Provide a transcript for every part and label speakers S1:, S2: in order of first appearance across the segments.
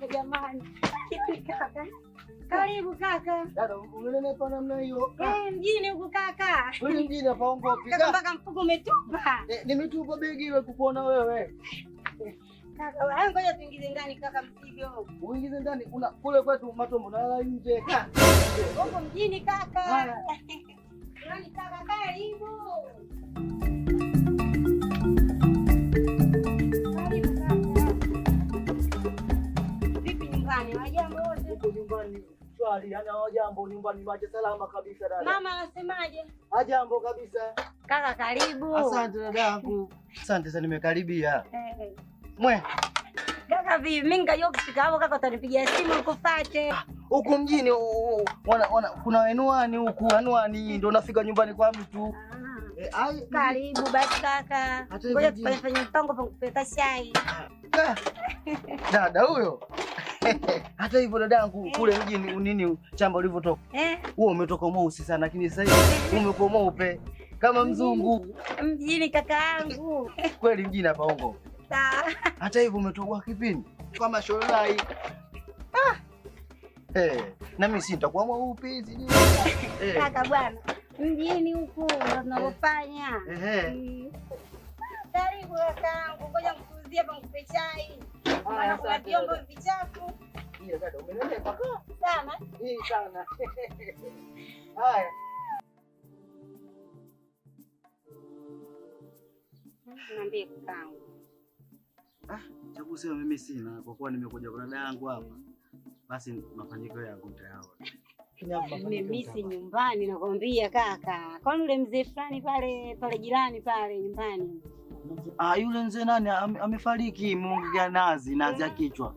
S1: kaka jamani. Kaka. Karibu kaka.
S2: Dada, umenenepa namna hiyo?
S1: Mjini huko kaka.
S2: Wewe mjini hapa ongopi?
S1: Kaka mpaka mfuko umetupa.
S2: Nimetupa begi ile kukuona wewe.
S1: Kaka, wewe ngoja tuingize ndani kaka mzigo.
S2: Uingize ndani kule kwetu matombo nalala nje.
S1: Huko mjini kaka. Nani kaka karibu. Karibu kaka. Vipi nyumbani? Wajambo wote?
S2: Huko nyumbani swali, ana wajambo nyumbani maji salama kabisa dada.
S1: Mama anasemaje?
S2: Hajambo kabisa.
S1: Kaka karibu.
S2: Asante dadangu. Asante sana nimekaribia. Mwe.
S1: Kaka vipi? Mimi ngayo kufika hapo kaka utanipigia simu nikufuate.
S2: Huko mjini kuna anwani huku, anwani ndio nafika nyumbani kwa mtu.
S1: Karibu basi kaka. Ngoja tufanye mpango pa kupeleka chai.
S2: Dada huyo. Hata hivyo dadangu kule mjini nini chamba ulivyotoka. Wewe umetoka mweusi sana lakini sasa hivi umekuwa mweupe kama mzungu.
S1: Mjini kaka yangu.
S2: Kweli mjini hapa ongo.
S1: Sawa.
S2: Hata hivyo umetoka kipindi kama sholai. Na mimi si nitakuwa mweupe sijui.
S1: Kaka bwana. Mjini huku tunalofanya. Karibu kakaangu, ngoja nikuuzie hapa nikupe chai. Maana kuna vyombo vichafu.
S2: Ndio dada, umenenepa
S1: sana?
S2: Sana. Haya.
S1: Niambie kakaangu.
S2: Cha kusema mimi sina kwa kuwa nimekuja kwa dada yangu hapa. Basi mafanikio yangu nitayaona.
S1: Nimemisi nyumbani nakwambia kaka. Kwani yule mzee fulani pale jirani pale nyumbani.
S2: Yule mzee nani amefariki, muongea nazi ya kichwa.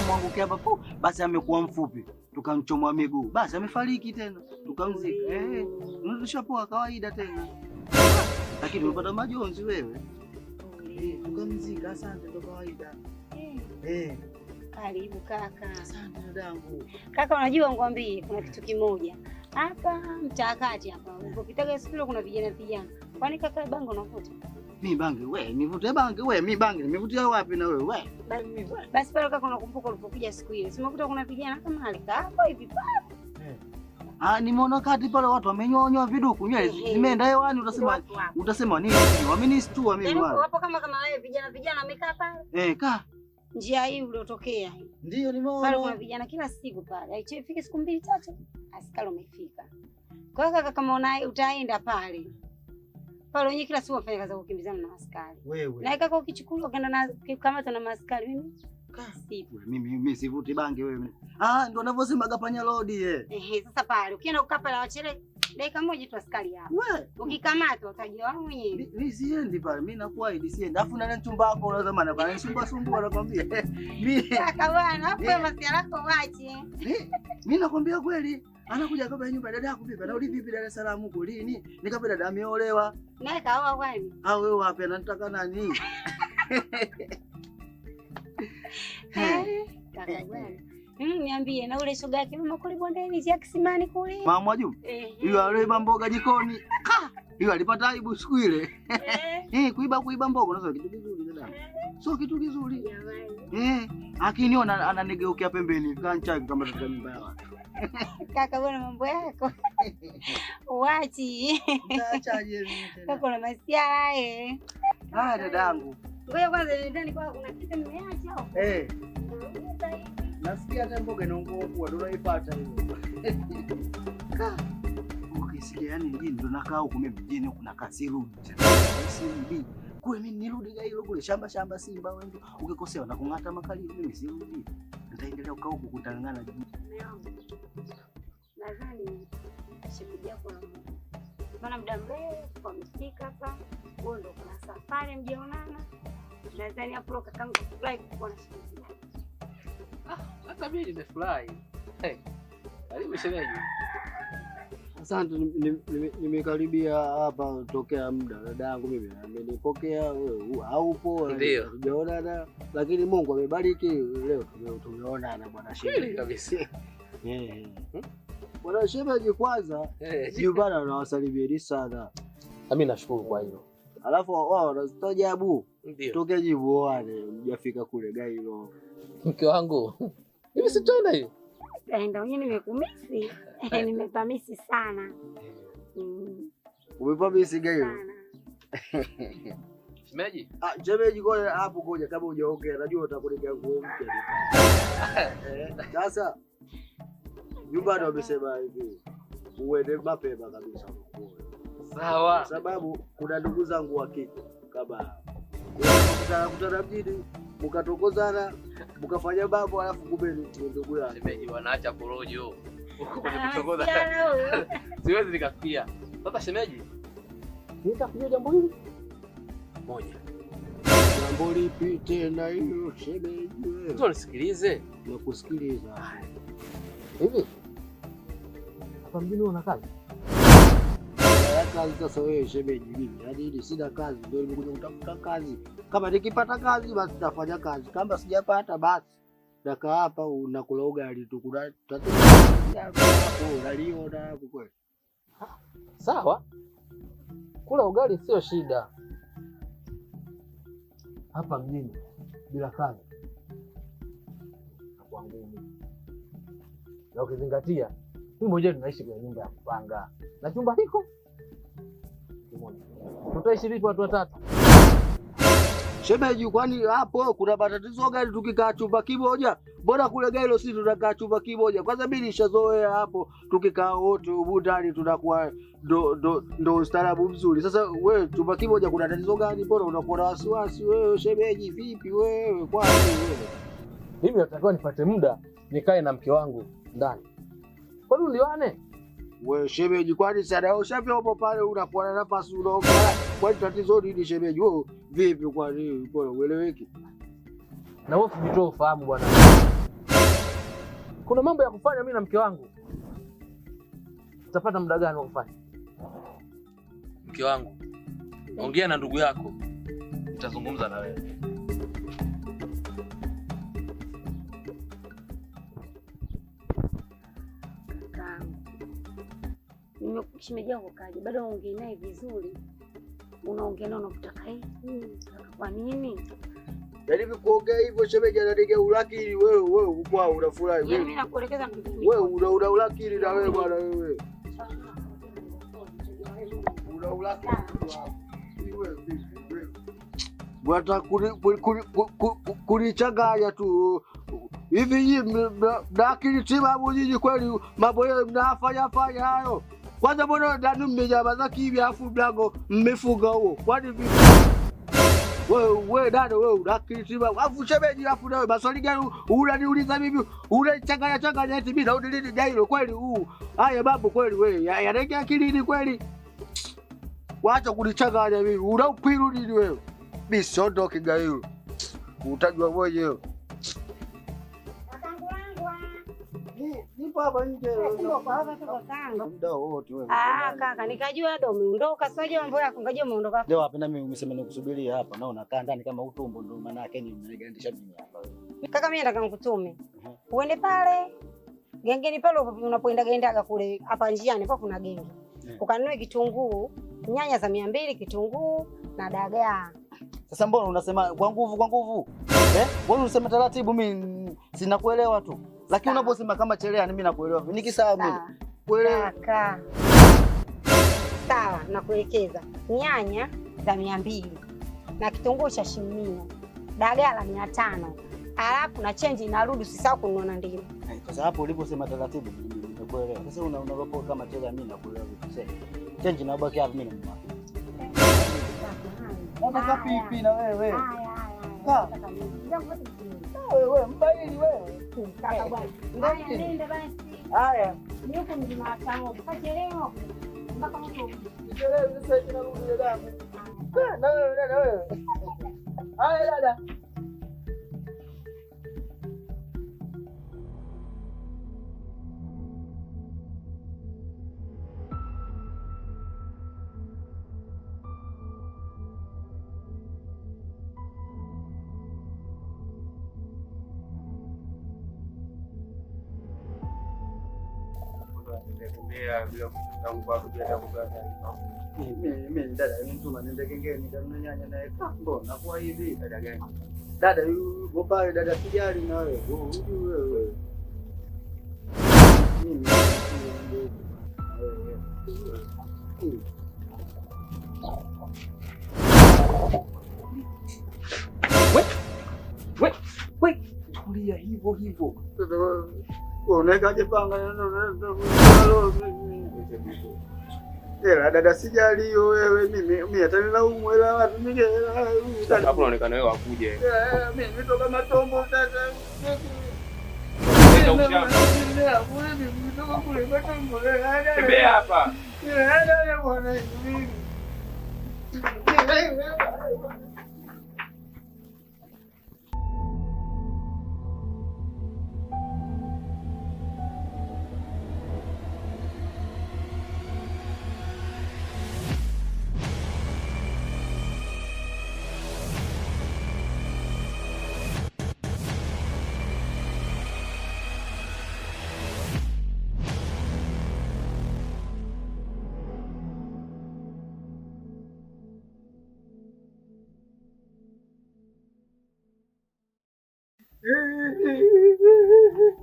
S2: Mwangukia hapa basi amekuwa mfupi. Tukamchomwa miguu. Basi amefariki tena. Tukamzika. Tushapoa kawaida tena. Lakini umepata majonzi wewe. Tukamzika, asante ndo kawaida.
S1: Karibu kaka.
S2: Asante dadangu.
S1: Kaka unajua ngwambie kuna kitu kimoja. Hapa mtaakati hapa. Ukitaka siku kuna vijana. Kwani kaka bango unavuta?
S2: Mimi bangi wewe, nivute bangi wewe, mimi bangi nimevutia wapi na wewe?
S1: Basi pale kaka unakumbuka ulipokuja siku ile. Si umekuta kuna vijana kama alika hapo hivi pale.
S2: Nimeona kati pale watu wamenyonywa viduku nywele zimeenda hewani utasema nini? Wamenistua mimi wale.
S1: Wapo kama wewe vijana wamekaa pale. Njia hii uliotokea.
S2: Ndio nimeona.
S1: Pale kuna vijana kila siku pale. Haifiki siku 2-3 askari umefika. Kwa hiyo kaka kama utaenda pale. Pale wenyewe kila siku wafanya kazi za kukimbizana na askari.
S2: Wewe.
S1: Na kaka ukichukuliwa ukaenda na kukamata na askari mimi.
S2: Mimi sivuti bangi wewe. Ndio unavyosema gapanya lodi
S1: sasa pale ukienda ukapa la wachele dakika moja tu askari hapo. Ukikamatwa utajua wewe mwenyewe.
S2: Mimi siendi pale, mimi nakuahidi siendi. Alafu na mchumba wako unasema na bana sumbua anakwambia. Mimi
S1: kaka bwana, hapo masiala yako wache.
S2: Mimi nakwambia kweli. Anakuja kabla nyumba dada yako vipi? Anarudi vipi Dar es Salaam huko lini? Nikamwambia dada ameolewa.
S1: Naye kaoa kwani?
S2: Wewe wapi anataka nani?
S1: Kaka bwana. Niambie na ule shoga yake mama kule bondeni ya kisimani kule.
S2: Mama Juma. Hiyo alibeba mboga jikoni. Hiyo alipata aibu siku ile. Kuiba mboga unaweza kitu kizuri dada. Sio kitu kizuri. Akiniona ananigeukia pembeni kancha kama tata nyumba ya watu.
S1: Kaka bwana mambo yako. Wachi.
S2: Utaachaje mimi tena?
S1: Kaka na masiara
S2: dadangu.
S1: Ngoja kwanza ndani kwa kuna kitu nimeacha au?
S2: Nasikia hata mboga inaungua ndio unaipata hiyo. Ukisikia yani mjini ndio nakaa huko mimi mjini huko nakaa sirudi. Sirudi. Kwa mimi nirudi gailo kule shamba Simba wewe ukikosea na kungata makali mimi sirudi. Nitaendelea kukaa huko kutangana juu.
S1: Nadhani shikilia kwa maana muda mrefu kwa msika hapa. Wewe ndio kuna safari mjaonana. Nadhani hapo kakangu fly kwa nashikilia.
S3: Hata mimi nimefurahi. Karibu shemeji.
S2: Asante, nimekaribia hapa tokea muda dadangu mimi amenipokea wewe haupo hujaonana lakini Mungu amebariki leo tumeonana bwana shemeji
S3: kabisa.
S2: Bwana shemeji kwanza nyumbani nawasalimia sana.
S3: Mimi nashukuru kwa hilo.
S2: Alafu wao wanastaajabu. Tokea jibu wale mjafika kule Gairo.
S3: Mke wangu. Hivi si twende hiyo?
S1: Ndio mimi nimekumisi. Nimepamisi sana.
S2: Umepamisi gani?
S3: Shemeji?
S2: Shemeji kwa hapo koja kama hujaongea najua utakuletea nguo mpya. Sasa nyumbani wamesema hivi. Uende mapema kabisa.
S3: Sawa.
S2: Sababu kuna ndugu zangu wa kike kama mkutana mjini mkatokozana mkafanya mambo alafu kumbe ni ndugu yao.
S3: Shemeji wanaacha porojo. Kwenye kutokoza. Siwezi nikafikia. Sasa shemeji, nitakuja jambo hili moja.
S2: Jambo lipi tena hiyo shemeji?
S3: Mtu nisikilize.
S2: Nakusikiliza.
S3: Hivi hapa mjini una kazi?
S2: Kazi sasa wewe shemeji mimi. Yaani hili sina kazi ndio nimekuja kutafuta kazi. Kama nikipata kazi basi nitafanya kazi. Kama sijapata basi nakaa hapa unakula ugali tu kuna tatizo hapo unaliona hapo kweli.
S3: Sawa. Kula ugali sio shida. Hapa mjini bila kazi kwa ngumu. Na ukizingatia mimi mwenyewe tunaishi kwenye nyumba ya kupanga. Na chumba hiko kimoja. Tutaishi vipi watu watatu?
S2: Shemeji, kwani hapo kuna matatizo gani tukikaa chumba kimoja? Mbona kule Gailo sisi tunakaa chumba kimoja? Kwanza mimi nishazoea hapo tukikaa wote huko ndani tunakuwa ndo ustaarabu mzuri. Sasa wewe chumba kimoja kuna tatizo gani? Mbona unakuwa na wasiwasi wewe shemeji? Vipi wewe? Kwani wewe?
S3: Mimi natakiwa nipate muda nikae na mke wangu ndani. Kwani ulioane?
S2: Wewe shemeji, kwani sana ushavyombo pale unakuwa na nafasi unaongea. Kwani tatizo nini shemeji? Wewe vipi kwani mbona ueleweki?
S3: Na wewe usijitoe ufahamu bwana. Kuna mambo ya kufanya mimi na mke wangu. Utapata muda gani wa kufanya? Mke wangu, ongea na ndugu yako. Nitazungumza na wewe.
S1: Nimekushimejea ukaje? Bado unaongea naye vizuri. Unaongea nao unakutaka hivi. Kwa nini?
S2: Yaani kuongea hivyo shemeji ananiga ulakili wewe uko unafurahi wewe.
S1: Mimi nakuelekeza mimi.
S2: Wewe una ulakili na wewe bwana wewe. Una ulakili wewe vipi? Bwana kunichanganya tu. Hivi nyinyi mna akili timamu nyinyi kweli mambo yenu mnafanya hayo. Kwanza mbona ndani mmejamaza kimya afu mlango mmefunga huo? Kwani vipi? Wewe dada wewe unakili timamu. Afu shemeji afu nawe maswali gani unaniuliza mimi? Unachanganya eti mimi naudi lini Gailo kweli huu? Haya mambo kweli wewe. Yanaingia akilini kweli? Waacha kunichanganya mimi. Unaupiru nini wewe? Mimi siondoki Gailo. Utajua mwenyewe. Nipo hapa nje. Muda wote wewe.
S1: Kaka, nikajua ndo umeondoka. Sio mambo yako, ngajua umeondoka.
S2: Leo hapa na mimi umesema nikusubiria hapa. Naona kaa ndani kama utumbo ndo maana yake ni unanigandisha mimi hapa.
S1: Kaka, mimi nataka nikutume. Uende pale gengeni pale unapoenda gendaga kule hapa njiani hapo kuna genge. Ukanunue kitunguu, nyanya za 200, kitunguu na dagaa.
S2: Sasa mbona unasema kwa nguvu? Wewe unasema taratibu mimi sina kuelewa tu. Lakini unaposema kama chelea mimi nakuelewa. Nikisawa mimi. Kuelewa.
S1: Sawa, nakuelekeza. Nyanya za 200 na kitunguu cha shimio. Dagaa la 500. Alafu na change inarudi usisahau kununua ndimu.
S2: Sasa hapo uliposema taratibu nimekuelewa. Sasa unaropo kama chelea mimi nakuelewa vipi sasa? Change inabaki hapo mimi na unataka pipi na wewe? Wewe mbaili wewe.
S1: Kaka bwana. Haya nenda basi.
S2: Haya.
S1: Nipo mjima tangu. Kachelewa. Mpaka mtu.
S2: Nichelewe sasa tunarudi dada. Na wewe. Haya dada. Mimi dada mtu ananienda gengeni kama nyanya na mbona kwa hivi dada gani? Dada yuko pale, dada sijali na wewe. Wewe. Mimi we tulia hivyo hivyo. Unawekaje panga dada sijali hiyo wewe, mimi atanilaumu hela watu nyingi.
S4: Hapo unaonekana wewe wakuje.
S2: Mimi toka matombo sasa.
S4: Tembea hapa.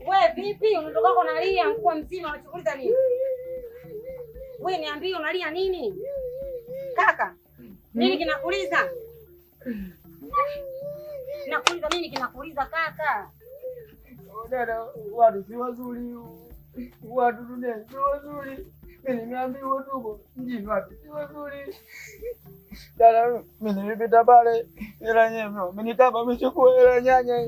S1: Wewe vipi? Unatoka kwa unalia mkuu mzima unachukuliza nini? Wewe niambie unalia nini? Kaka, nini kinakuuliza? Nakuuliza nini kinakuuliza kaka?
S2: Dada, watu si wazuri. Watu dunia si wazuri. Mimi nimeambiwa tuko mjini watu si wazuri. Dada, mimi nilipita pale hela nyema. Mimi nikapa nimechukua hela nyanya.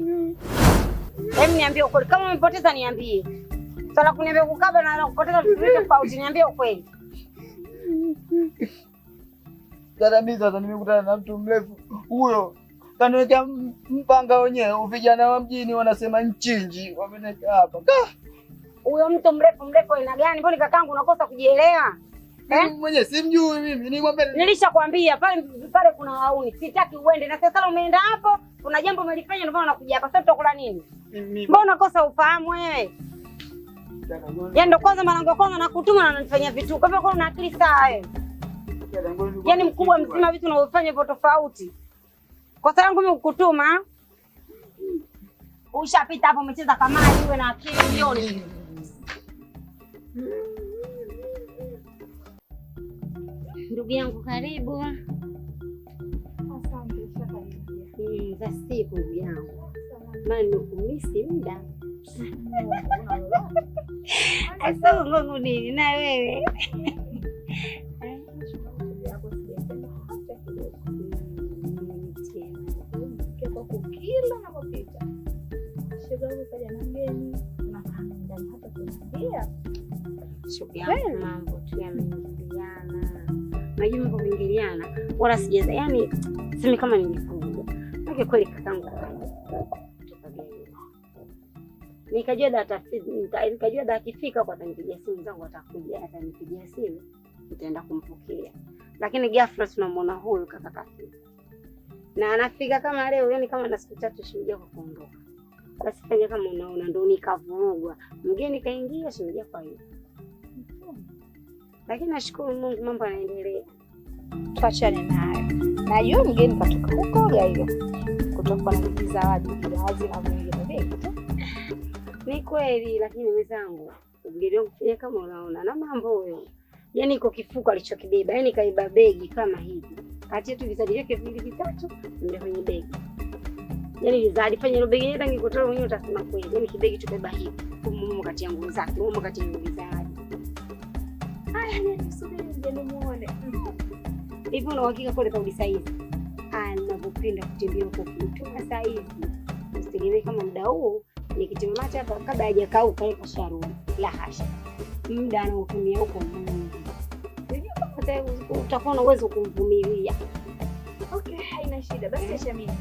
S1: Hebu niambie ukweli, kama umepoteza niambie. Sasa kuniambia kukaba na kupoteza vitu tofauti, niambie ukweli.
S2: Dada, mimi sasa nimekutana na mtu mrefu. Huyo kaniweka mpanga wenyewe, vijana wa mjini wanasema nchinji, wameneka hapa.
S1: Huyo mtu mrefu aina gani? Mbona kakangu unakosa kujielewa?
S2: Mwenye simjui mimi.
S1: Nilishakwambia pale kuna wauni. Sitaki uende. Na sasa umeenda hapo, kuna jambo umelifanya ndio maana unakuja hapa. Sasa tutakula nini? Mbona unakosa ufahamu wewe? Yaani ndio kwanza mara kwanza nakutuma na unanifanyia vitu. Kwa hivyo una akili sawa wewe. Yaani mkubwa mzima vitu unavyofanya hivyo tofauti. Kwa sababu mimi kukutuma. Ushapita hapo umecheza kamari wewe na akili milioni. Ndugu yangu karibu.
S5: Asante sana.
S1: Za siku ndugu yangu. Maana nimekumisi muda. Asa Mungu nini na wewe?
S5: Kila napopita. Shegazi kaja na mgeni na ndani hata kuingia.
S1: Shukrani mambo tu yameingiliana. Unajua mambo kuingiliana wala sijeza. Yaani simi kama nilifunga. Nake kweli kakangu. Nikajua dada akifika kwa atanipigia simu zangu atakuja atanipigia simu nitaenda kumpokea. Lakini ghafla tunamwona huyu kaka kafika. Na anafika kama leo, yani kama na siku tatu shimjia kwa kuondoka. Basi fanya kama unaona ndio nikavurugwa. Mgeni kaingia shimjia kwa hiyo. Lakini nashukuru Mungu mambo yanaendelea.
S5: Tuachane nayo. Najua mgeni katoka huko Gairo. Kutoka na bibi Zawadi, viazi na vingine vingi tu.
S1: Ni kweli lakini wenzangu, mgeni wangu kufanya kama unaona na mambo hayo. Yaani iko kifuko alichokibeba, yaani kaiba begi kama hivi. Kati yetu vizadi vyake viwili vitatu ndio kwenye begi. Yaani vizadi fanya ile begi yetu ngikutoa mwenyewe utasema kweli. Yaani kibegi tukaiba hivi. Mumo kati yangu zake, mumo kati yangu vizadi.
S5: Haya, nisubiri mgeni muone.
S1: Hivi una uhakika kweli kaudi saa hizi? Ninapopenda kutembea huko kutoka saa hizi. Usitegemee kama muda huu nikitima macho hapa kabla hajakauka yeye kasharudi. La hasha. Muda anaotumia huko mwingi. Utakuwa na uwezo kumvumilia.
S5: Okay, haina shida. Basi acha mimi.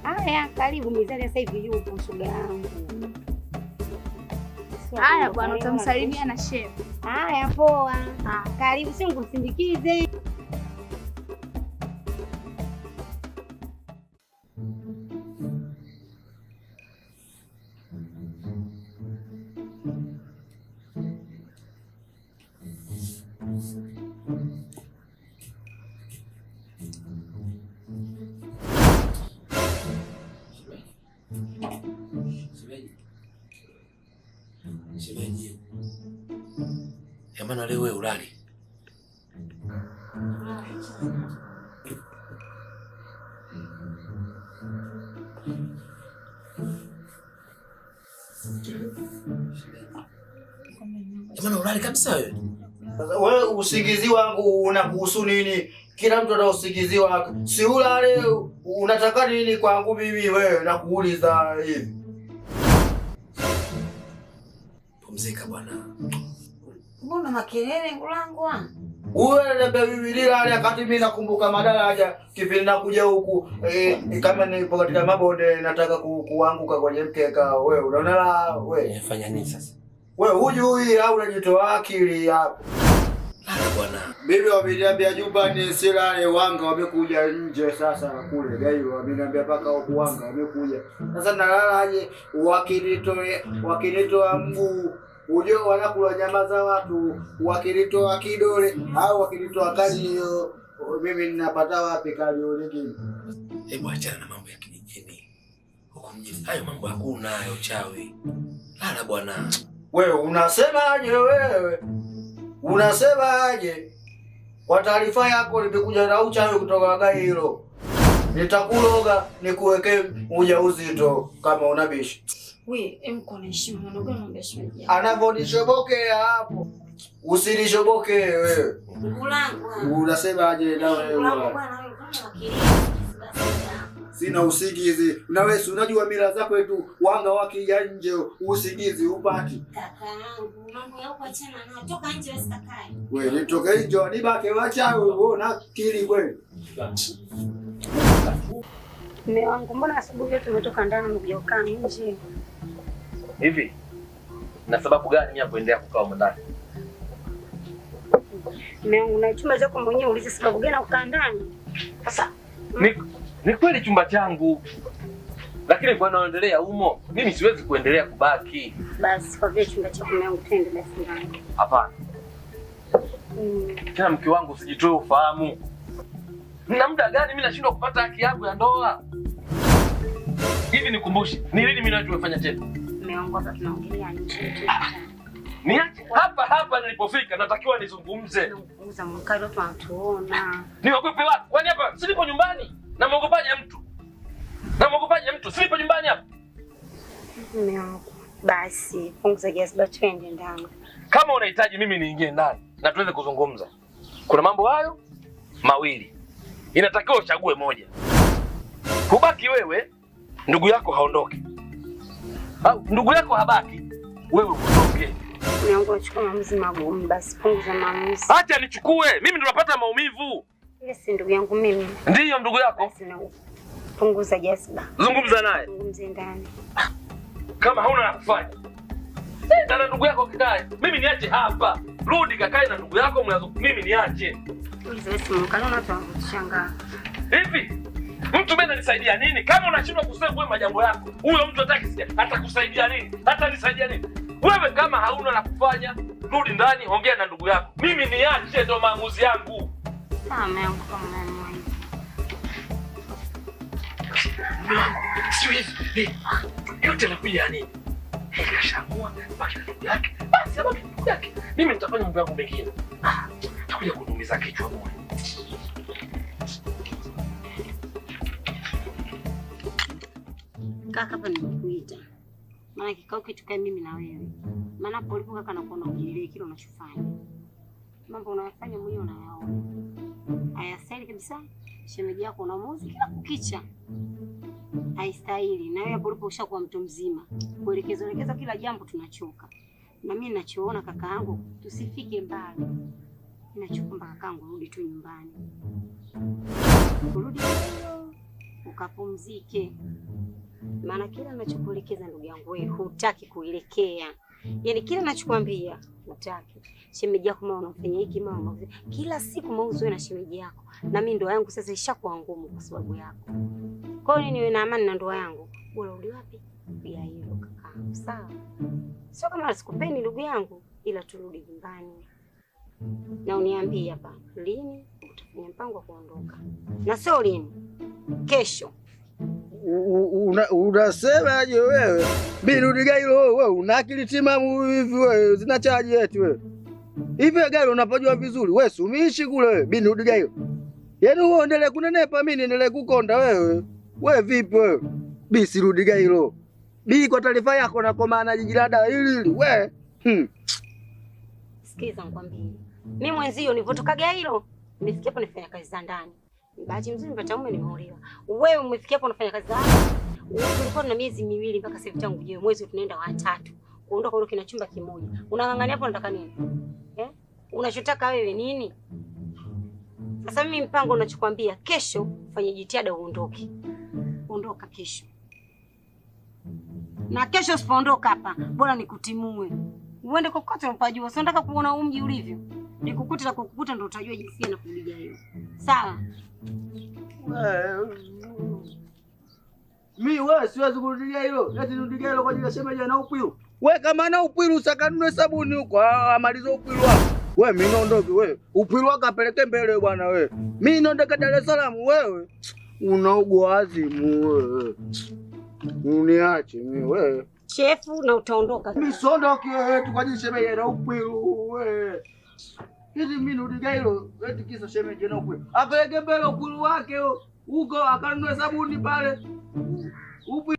S1: Haya, karibu mizani sasa hivi yupo shoga yangu.
S5: Haya bwana, utamsalimia na chef.
S1: Haya poa. Karibu si ngusindikize.
S6: Shemeji. Maana leo wewe ulali. Maana ulali kabisa wewe.
S2: Sasa wewe usingizi wangu unakuhusu nini? Kila mtu ana usingizi wake. Si ulale unataka nini kwangu mimi wewe nakuuliza hivi.
S6: Pumzika bwana.
S1: Mbona makelele ngulangu?
S2: Wewe ndio Biblia ile wakati mimi nakumbuka madaraja kipindi nakuja huku kama nipo katika mabonde nataka kuanguka kwenye mkeka wewe unaona wewe
S6: unafanya nini sasa?
S2: Wewe hujui au unajitoa akili hapo?
S6: Bwana.
S2: Bibi wameniambia nyumbani silale wanga wamekuja nje sasa kule gaio wameniambia paka huko wanga wamekuja. Sasa nalalaje wakinitoa mguu ujio wanakula nyama za watu wakinitoa kidole au wakinitoa kalio mimi ninapata wapi kalio lingine?
S6: Hebu achana na mambo ya kijijini. Huko mjini hayo mambo hakuna hayo chawi. Lala bwana.
S2: Wewe unasemaje wewe? Unasemaje? Kwa taarifa yako nimekuja na uchawi kutoka Gairo. Nitakuloga nikuweke ujauzito kama unabishi.
S1: Wewe emko na heshima na ndogo na heshima.
S2: Anavodishobokea hapo. Usinishoboke wewe.
S1: Ngulangu.
S2: Unasemaje na wewe? Sina usingizi. Na wewe unajua mila zako tu wanga wakija nje usingizi upati.
S1: Kaka yangu mambo yako achana na toka nje usikae.
S2: Wewe nitoke nje nibake wachawi uona kili kweli.
S1: Mume wangu mbona asubuhi tumetoka ndani umekuja kukaa nje?
S7: Hivi na sababu gani mimi kuendelea kukaa huko ndani?
S1: Mume wangu na chumba chako mwenyewe ulize sababu gani kukaa ndani? Sasa
S7: ni kweli chumba changu. Lakini kwa naendelea humo, mimi siwezi kuendelea kubaki.
S1: Basi kwa vile chumba chako mume wangu twende basi ndani.
S7: Hapana. Tena mke wangu usijitoe ufahamu. Na muda gani mimi nashindwa kupata haki yangu ya ndoa? Hivi nikumbushe, ni lini mimi na tumefanya tena?
S1: Mume wangu hapa tunaongelea nje.
S7: Niache hapa nilipofika natakiwa nizungumze.
S1: Nazungumza mkali watu wanatuona.
S7: Niwagope wapi? Kwani hapa silipo nyumbani? Na mwogopaje mtu? Silipo nyumbani hapa.
S1: Mume wangu. Basi punguza jazba twende ndani.
S7: Kama unahitaji mimi niingie ndani na tuweze kuzungumza. Kuna mambo hayo mawili. Inatakiwa uchague moja. Kubaki wewe, ndugu yako haondoke. Au ndugu yako habaki, wewe uondoke.
S1: Mume wangu achukua maamuzi magumu basi punguza maamuzi.
S7: Acha nichukue, mimi ndo napata maumivu.
S1: Ile si ndugu yangu mimi.
S7: Ndiyo ndugu yako.
S1: Basi na punguza jazba.
S7: Zungumza naye.
S1: Zungumze ndani.
S7: Kama hauna la kufanya. Na ndugu yako kikae. Mimi niache hapa. Rudi kakae na ndugu yako mimi niache.
S1: Sasa mkana tunakushangaa.
S7: Hivi mtu mimi ananisaidia nini? Kama unashindwa kusema wewe majambo yako, huyo mtu atakusaidia nini? Hata nisaidia nini? Wewe kama hauna la kufanya, rudi ndani, ongea na ndugu yako. Mimi niache ndo maamuzi yangu.
S1: Sawa yangu kama mimi.
S7: Sio hivi. Yote nakuja nini? Kashamua baki na ndugu yake. Basi abaki ndugu yake. Mimi nitafanya mambo yangu mengine. Takuja kunumiza kichwa moyo.
S1: Kaka hapa nimekuita. Maana kikao kitu kama mimi na wewe. Maana hapo ulipo kaka nakuona ujielewe kile unachofanya. Mambo unayofanya mwenyewe unayaona. Hayastahili kabisa. Shemeji yako unamuuzi kila kukicha. Haistahili. Na wewe hapo ulipo ushakuwa mtu mzima. Kuelekeza kila jambo tunachoka. Na mimi ninachoona kaka yangu tusifike mbali. Ninachoomba kakaangu rudi tu nyumbani. Urudi leo ukapumzike. Maana kila ninachokuelekeza ndugu yangu wewe hutaki kuelekea. Yaani kila ninachokuambia hutaki. Shemeji yako mama unafanya hiki mama. Kila siku mauzo na shemeji yako. Na mimi ndoa yangu sasa ishakuwa ngumu kwa sababu yako. Kwa hiyo niwe na amani na ndoa yangu. Bora uli wapi? Ya hilo kaka. Sawa. Sio kama sikupendi ndugu yangu ila turudi nyumbani. Na uniambie hapa lini utafanya mpango wa kuondoka. Na sio lini. Kesho.
S2: Unasemaje wewe? Binudigailo wewe una akili timamu hivi wewe? Zinachaji eti wewe. Hivi gari unapojua vizuri wewe sumishi kule wewe Binudigailo. Yaani wewe endelee kunenepa mimi niendelee kukonda wewe. Wewe vipi wewe? Bisirudigailo. Bi kwa taarifa yako na kwa maana jijilada hili wewe.
S1: Sikiza nikwambie. Mimi mwenzio nilipotokaga hilo, nimefikia hapo nifanya kazi za ndani. Bahati nzuri nimepata mume nimeolewa. Wewe umefikia hapo unafanya kazi za ndani. Tulikuwa na miezi 2 mpaka sasa tangu je mwezi tunaenda wa 3. Kuondoka huko kina chumba kimoja. Unang'ang'ania hapo unataka nini? Unachotaka wewe nini? Sasa mimi mpango unachokwambia kesho fanye jitihada uondoke. Ondoka kesho. Na kesho usipoondoka hapa, bora nikutimue. Uende kokote unapajua. Sio nataka kuona mji ulivyo. Nikukute na kukukuta ndio utajua jinsi na kuliga hiyo. Sawa?
S2: Mimi wewe siwezi kurudia hilo. Eti nirudia hilo kwa ajili ya shemeji na upwilu. Wewe kama na upwilu usakanunue sabuni huko amalize upwilu wako. Wewe mimi naondoke wewe. Upwilu wako apeleke mbele bwana wewe. Mimi naondoka Dar es Salaam wewe. Unaugua azimu wewe. Uniache mimi wewe.
S1: Chefu na utaondoka.
S2: Mimi sondoke wewe kwa ajili ya shemeji na upwilu wewe. Hizi mimi nirudia hilo. Eti kisa shemeji na upwilu. Apeleke mbele upwilu wake huko akanunue sabuni pale. Upi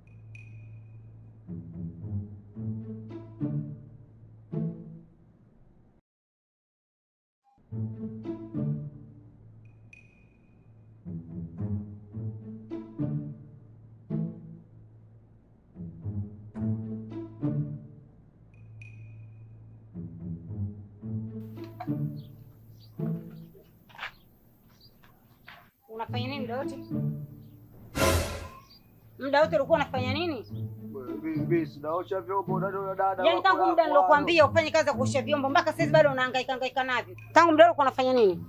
S1: unafanya nini muda wote? Muda wote ulikuwa unafanya nini?
S2: Bibi sinaosha vyombo na dada.
S1: Yaani tangu muda nilokuambia ufanye kazi ya kuosha vyombo mpaka sasa bado unahangaika navyo. Tangu muda ulikuwa unafanya nini?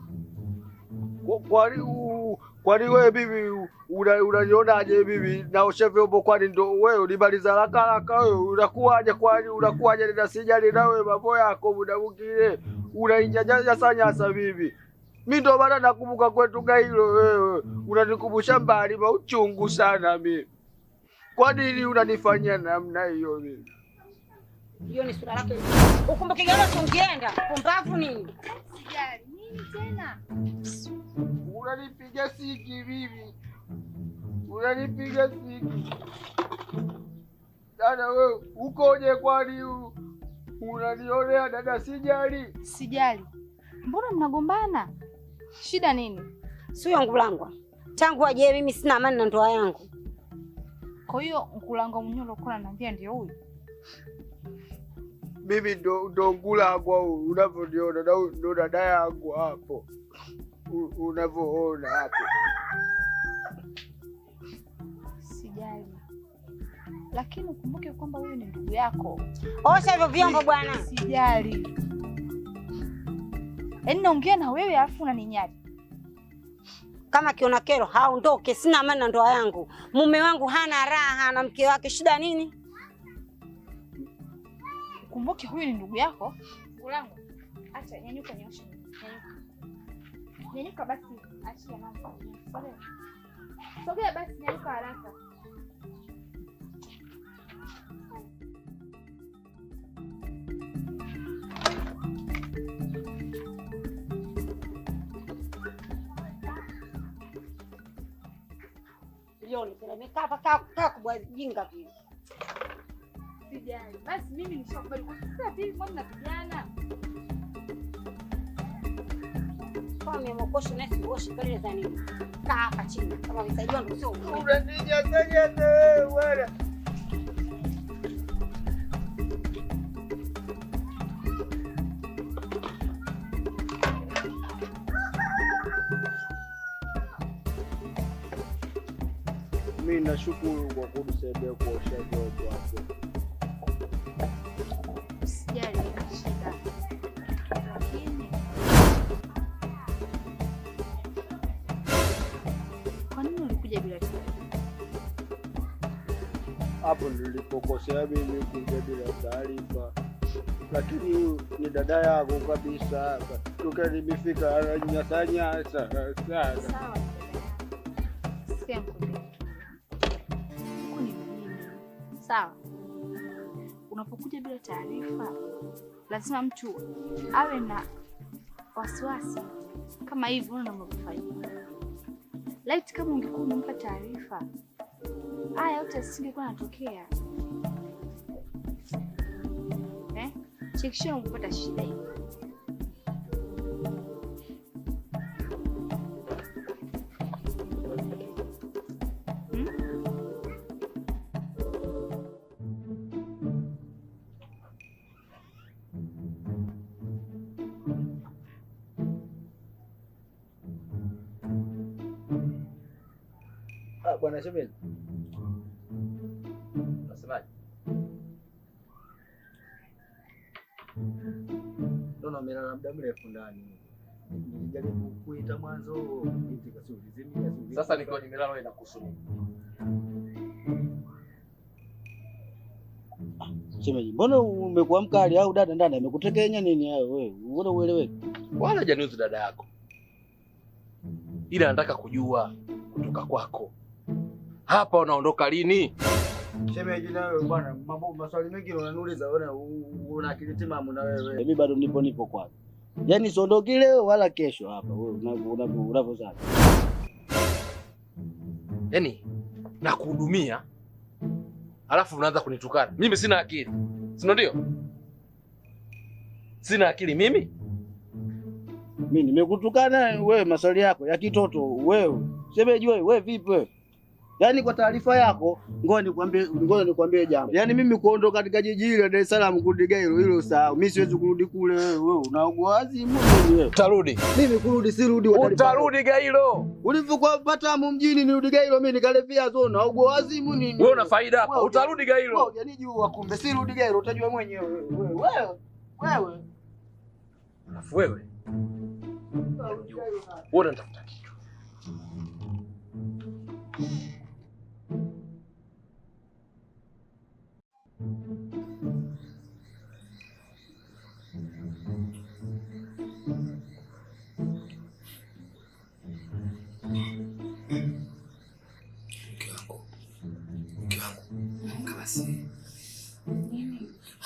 S2: Kwani wewe bibi unanionaje bibi naosha vyombo kwani ndo wewe unimaliza haraka wewe unakuaje kwani unakuaje na sijali na wewe mambo yako muda mwingine unainjanyasa bibi. Mimi ndo bado nakumbuka kwetu Gailo wewe unanikumbusha mbali mauchungu sana mimi. Kwa nini unanifanyia namna hiyo mimi?
S1: Hiyo ni sura lako. Ukumbuke Gailo tungeenda. Pumbavu nini?
S5: Sijali. Nini tena?
S2: Unanipiga siki bibi. Unanipiga siki. Dada wewe ukoje kwani unanionea dada sijali?
S5: Sijali. Mbona mnagombana? Shida nini?
S1: Sio Nkulangwa. Tangu aje mimi sina amani na ndoa yangu.
S5: Kwa hiyo Nkulangwa mwenyewe ulikuwa unaniambia ndio huyu?
S2: Mimi ndo Nkulangwa unavyoniona ndo dada yangu hapo. Unavyoona hapo.
S5: Sijali. Lakini ukumbuke kwamba huyu ni ndugu yako.
S1: Osha hivyo vyombo bwana.
S5: Sijali. Yaani naongea na wewe alafu unaninyali.
S1: Kama kiona kero haondoke, sina amani na ndoa yangu. Mume wangu hana raha na mke wake, shida nini?
S5: Kumbuke huyu ni ndugu yako. Nkulangu. Acha nyanyuka nyosha. Nyanyuka basi, achia mambo. Sogea basi nyanyuka haraka.
S1: Yoni, nimekaa kubwa jinga vile.
S5: Sijali. Basi mimi nishakubali kwa sasa hivi kwa mnapigana.
S1: Kwa mimi mkosho na sioshe pale za nini? Kaa hapa chini. Kama visaidiwa ndio sio.
S2: Unaninyanyasa wewe. Mimi nashukuru kwa kunisaidia kuosha vyombo hapo.
S5: Sijali shida. Lakini kwa nini ulikuja bila taarifa?
S2: Hapo nilipokosea mimi kuja bila taarifa. Lakini huyu ni dada yako kabisa hapa. Toka nimefika ananyanyasa sana.
S5: Sawa. Sikia mkumbia. Sawa. Unapokuja bila taarifa, lazima mtu awe na wasiwasi kama hivi unavyofanya. Laiti kama ungekuwa umempa taarifa, haya yote yasingekuwa yanatokea. Chekisha ungepata shida hii.
S3: Bwana shemeji. Unasemaje? Ndio amelala muda mrefu ndani. Nilijaribu kuita mwanzo, binti kasizimia.
S7: Sasa nikiwa nimelala wewe inakuhusu nini?
S2: Shemeji, mbona umekuwa mkali au dada ndani amekutekenya nini hayo wewe? Mbona ueleweki?
S7: Wala hajaniuzi dada yako. Ila nataka kujua kutoka kwako. Hapa unaondoka lini?
S3: Shemeji na wewe bwana, mambo maswali mengi unaniuliza, una akili timamu na wewe.
S2: Mimi bado nipo kwanza. Yaani siondoki leo wala kesho hapa. Wewe unavyozana.
S7: Yaani nakuhudumia alafu unaanza kunitukana. Mimi sina akili. Si ndio? Sina akili mimi?
S2: Mimi nimekutukana wewe, maswali yako ya kitoto wewe. Shemeji wewe vipi wewe? Yaani kwa taarifa yako, ngoja nikwambie jambo. Yaani mimi kuondoka katika jiji hili la Dar es Salaam kurudi Gairo hilo usahau. Mimi siwezi kurudi kule wewe. Unaugua wazimu wewe.
S7: Utarudi.
S2: Mimi kurudi sirudi
S7: Utarudi Gairo.
S2: Ulivyokuwa Patamu mjini nirudi Gairo mimi nikalevia zona. Unaugua wazimu nini?
S7: Wewe una faida hapa. Utarudi Gairo.
S2: Wewe unijua kumbe sirudi Gairo utajua mwenyewe wewe. Wewe.
S7: Alafu wewe. Wewe unatafuta kitu. Mke wangu, amka basi.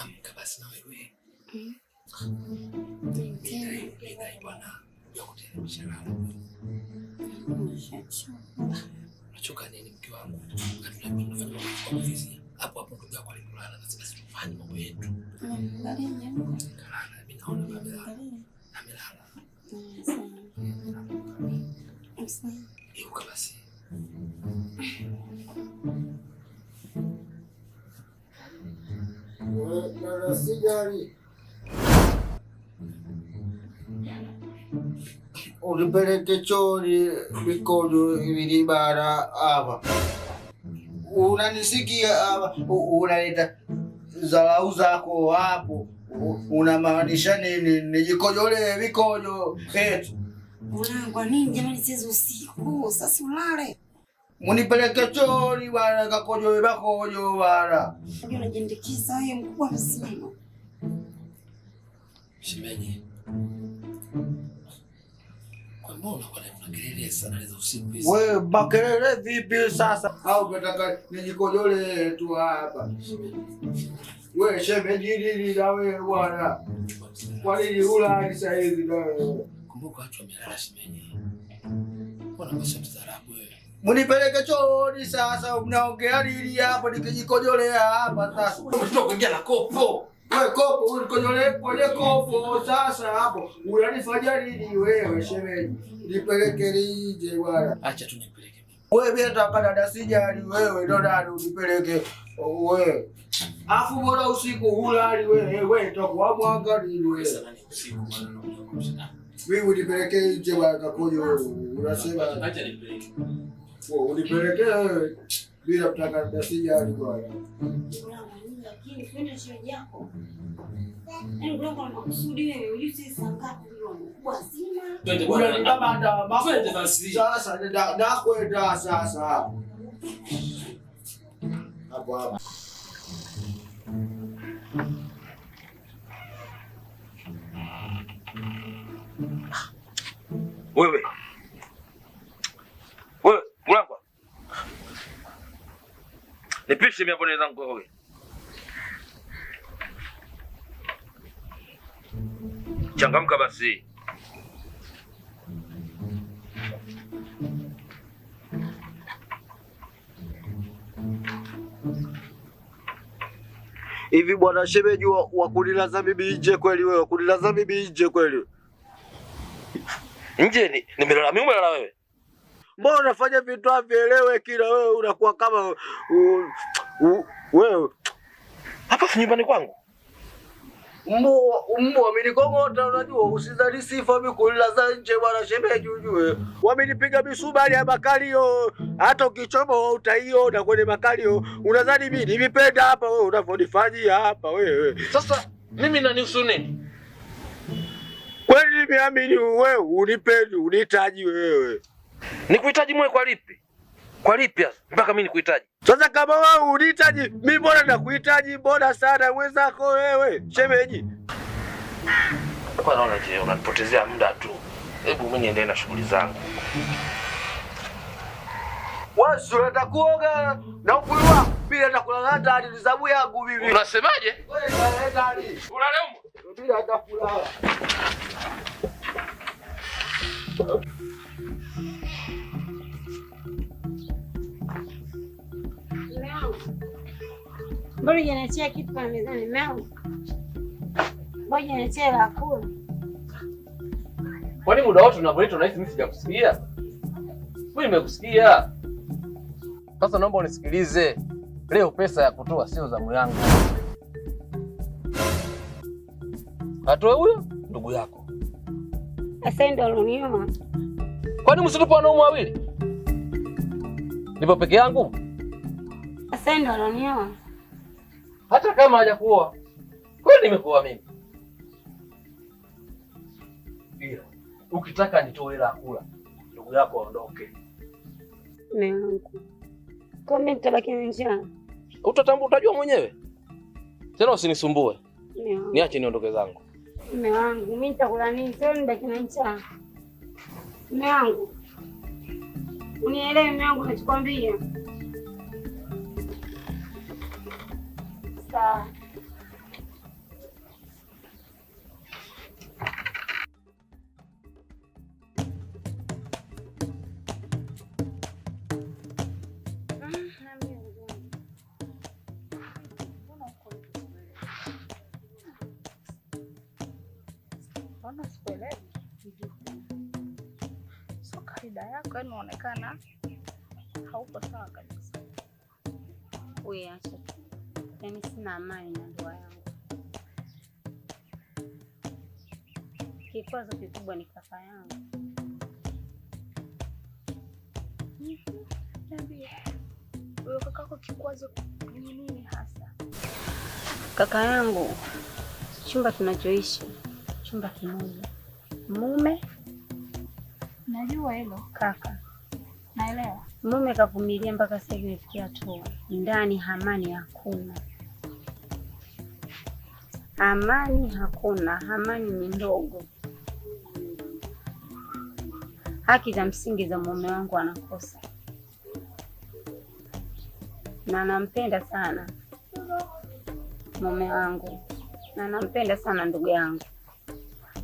S7: Amka basi na wewe. Ndio bwana, yote nimeshalala. Unachoka nini mke wangu? Tunafanya ofisi. Hapo ndugu yako alipolala na sisi tufanye mambo yetu. Mimi naona amelala. Yuko basi.
S8: Na sijali. Ulipeleke choni mikojo vilibara hapa. Unanisikia hapa? Unaleta dharau zako hapo. Unamaanisha nini? Nijikojole mikojo eti.
S1: Kwa nini jamani siwezi usiku? Sasa ulale.
S8: Munipeleke choni bwana kakojo bakojo bwana.
S1: Unajua unajiindikiza wewe mkubwa mzima.
S6: Shemeji. Kwa mbona unakuwa na kelele sana za usiku hizi?
S8: Wewe makelele vipi sasa? Au unataka nijikojole tu hapa? Wewe shemeji nini na wewe bwana? Kwa nini ulali sasa hivi na wewe?
S6: Kumbuka watu wamelala shemeji. Mbona mshamtarabu wewe?
S8: Munipeleke choni sasa, mnaongea nini hapa nikijikojolea hapa sasa?
S6: Umetoka kuingia na kopo.
S8: Wewe kopo unikojole kwenye kopo sasa hapo. Unanifanyia nini wewe shemeji? Nipeleke nje bwana.
S6: Acha tu nipeleke mimi.
S8: Wewe bila taka dada sijali wewe ndo dada unipeleke wewe. Afu bora usiku ulali wewe toka mwanga nini wewe?
S6: Sasa nani usiku bwana unakuja kumshika.
S8: Wewe unipeleke nje bwana kakojo unasema
S6: Acha nipeleke.
S8: wewe unipeleke wewe bila kutaka dada sijali bwana.
S1: Lakini kwenda shemeji yako. Ndio kwa makusudi wewe ujusi sangapi leo mkubwa zima.
S6: Twende
S8: Bwana
S6: bwana.
S8: kama anda
S6: Twende basi.
S8: sasa na kwenda sasa hapo. Hapo.
S7: Wewe Mulangwa. Nipishe mimi hapo naweza ngoe. Changamka basi.
S2: Hivi bwana shemeji wa kunilaza bibi nje kweli wewe? Kunilaza bibi nje kweli?
S7: Nje nimelala mimi, umelala wewe?
S2: Mbona unafanya vitu havielewe kila wewe unakuwa kama wewe.
S7: Hapa si nyumbani kwangu.
S2: Mbwa amenikongota, unajua usizali sifa mimi kunilaza nje bwana shemeji ujue. Wamenipiga misumari ya makalio, hata ukichoma utaiona kwenye makalio. Unadhani mimi nimependa hapa wewe unavyonifanyia hapa wewe?
S7: Sasa mimi nanihusu nini?
S2: Kwani nimeamini wewe unipendi, unihitaji wewe.
S7: Nikuhitaji mwe kwa lipi? Kwa lipi mpaka mimi nikuhitaji?
S2: Sasa kama wewe unihitaji, mimi mbona nakuhitaji mbona sana mwenzako wewe, shemeji?
S7: Kwa naona je, unanipotezea muda tu. Hebu mimi niendelee na shughuli zangu.
S2: Wewe unataka kuoga na ukuiwa, bila atakulala ndani ni zamu yangu mimi.
S7: Unasemaje?
S2: Wewe kalala ndani.
S7: Ulale huko.
S2: Bila atakulala.
S1: Mbona janiachia kitu kwa mezani mwangu? Mbona janiachia la kula?
S7: Kwani muda wote unavyoita unahisi mimi sijakusikia? Wewe nimekusikia. Sasa naomba unisikilize. Leo pesa ya kutoa sio zamu yangu. Atoe huyo ndugu yako.
S1: Sasa ndio alonioma.
S7: Kwani msitupo wanaume wawili? Nipo peke yangu?
S1: Sasa ndio alonioma.
S7: Hata kama hajakuoa. Kwani nimekuoa mimi? Bila. Ukitaka nitoe hela kula, ndugu yako aondoke.
S1: Mume wangu. Kwa mimi nitabaki na njaa.
S7: Utatambua, utajua mwenyewe. Tena usinisumbue.
S1: Mume wangu.
S7: Niache niondoke zangu.
S1: Mume wangu, mimi nitakula nini? Sio nibaki na njaa. Mume wangu. Unielewe mume wangu nachokwambia. Sawa.
S5: So kawaida yako yani unaonekana hauko sawa kabisa.
S1: Wewe acha tu. Yaani sina amani na ndoa yangu. Kikwazo kikubwa ni kaka yangu.
S5: Niambie. Wewe kakako kikwazo ni nini hasa?
S1: Kaka yangu, chumba tunachoishi, chumba kimoja. Mume,
S5: Najua hilo.
S1: kaka.
S5: Naelewa.
S1: Mume kavumilia mpaka sasa hivi imefikia tu. Ndani amani hakuna. Amani hakuna, amani ni ndogo. Haki za msingi za mume wangu anakosa. Na nampenda sana mume wangu. Na nampenda sana ndugu yangu.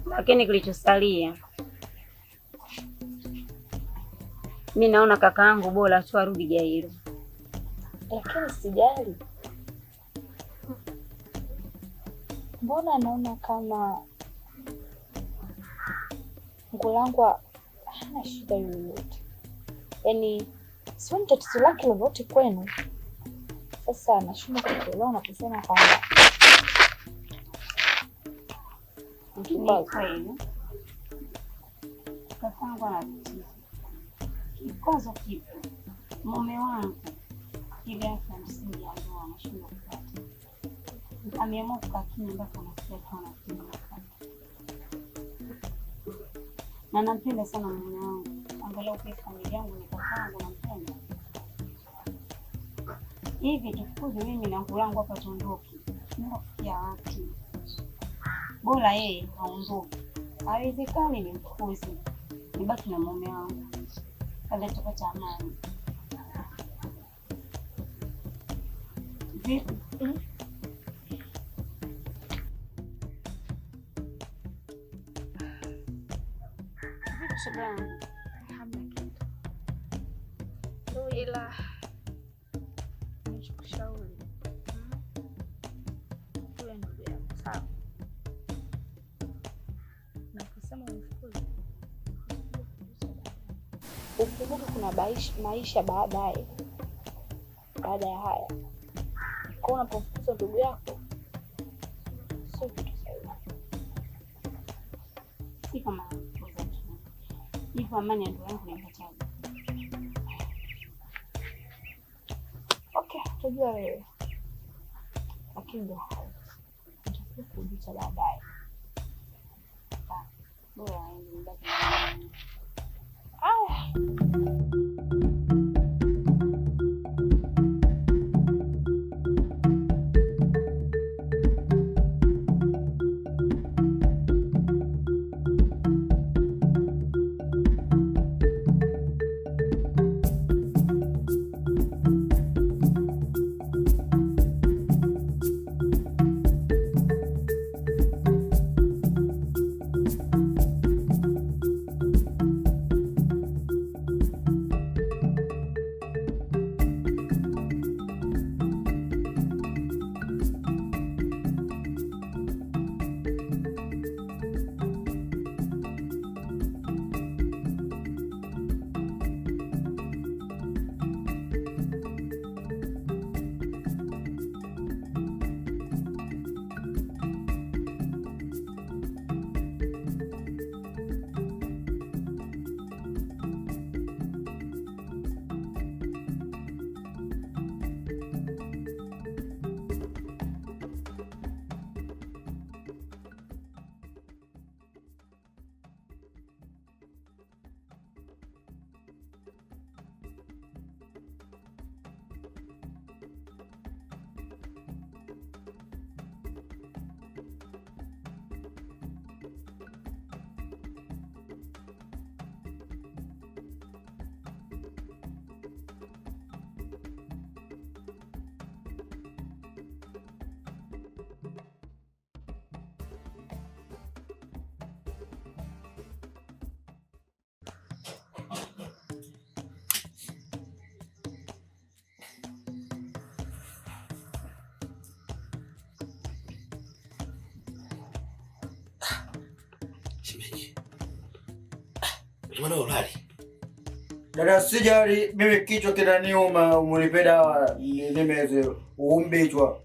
S1: Lakini kilichosalia, mimi naona kaka yangu bora tu arudi Gairo.
S5: Lakini sijali. Mbona naona kama Ngulangu hana shida yoyote. Yaani sio tatizo lake lolote kwenu. Sasa nashindwa kuelewa na kusema kwamba
S1: kweli. Kaka yangu anatatizo. Kikwazo kipo. Mume wangu ile haki ya msingi ya ndoa anashindwa kupata. Ameamua kukaa kimya mpaka anasikia tu anakimbia. Na nampenda sana mume wangu. Angalau pia familia yangu ni kaka yangu nampenda. Hivi tufukuze mimi na Ngulangu hapa tuondoke. Nenda kufikia wapi? Bora yeye aondoke. Haiwezekani nimfukuze. Nibaki na mume wangu. Kabla tupata amani. Vipi?
S5: Shabana, hamna kitu. Ila nikushauri. Yule ndugu yako, sawa? Na kusema ufukuze. Ukumbuke kuna maisha baadaye. Baada ya haya. Kwa unapofukuza ndugu yako, sio kitu sahihi.
S1: Si kama hivyo amani ndio yangu nimepatia.
S5: Okay, tujua wewe. Lakini ndio hayo. Nitakuja kujuta baadaye.
S1: Bora aende mbaki.
S6: Mbona ulali?
S8: Dada sijali, mimi kichwa kinaniuma, unipe dawa nimeze umbichwa.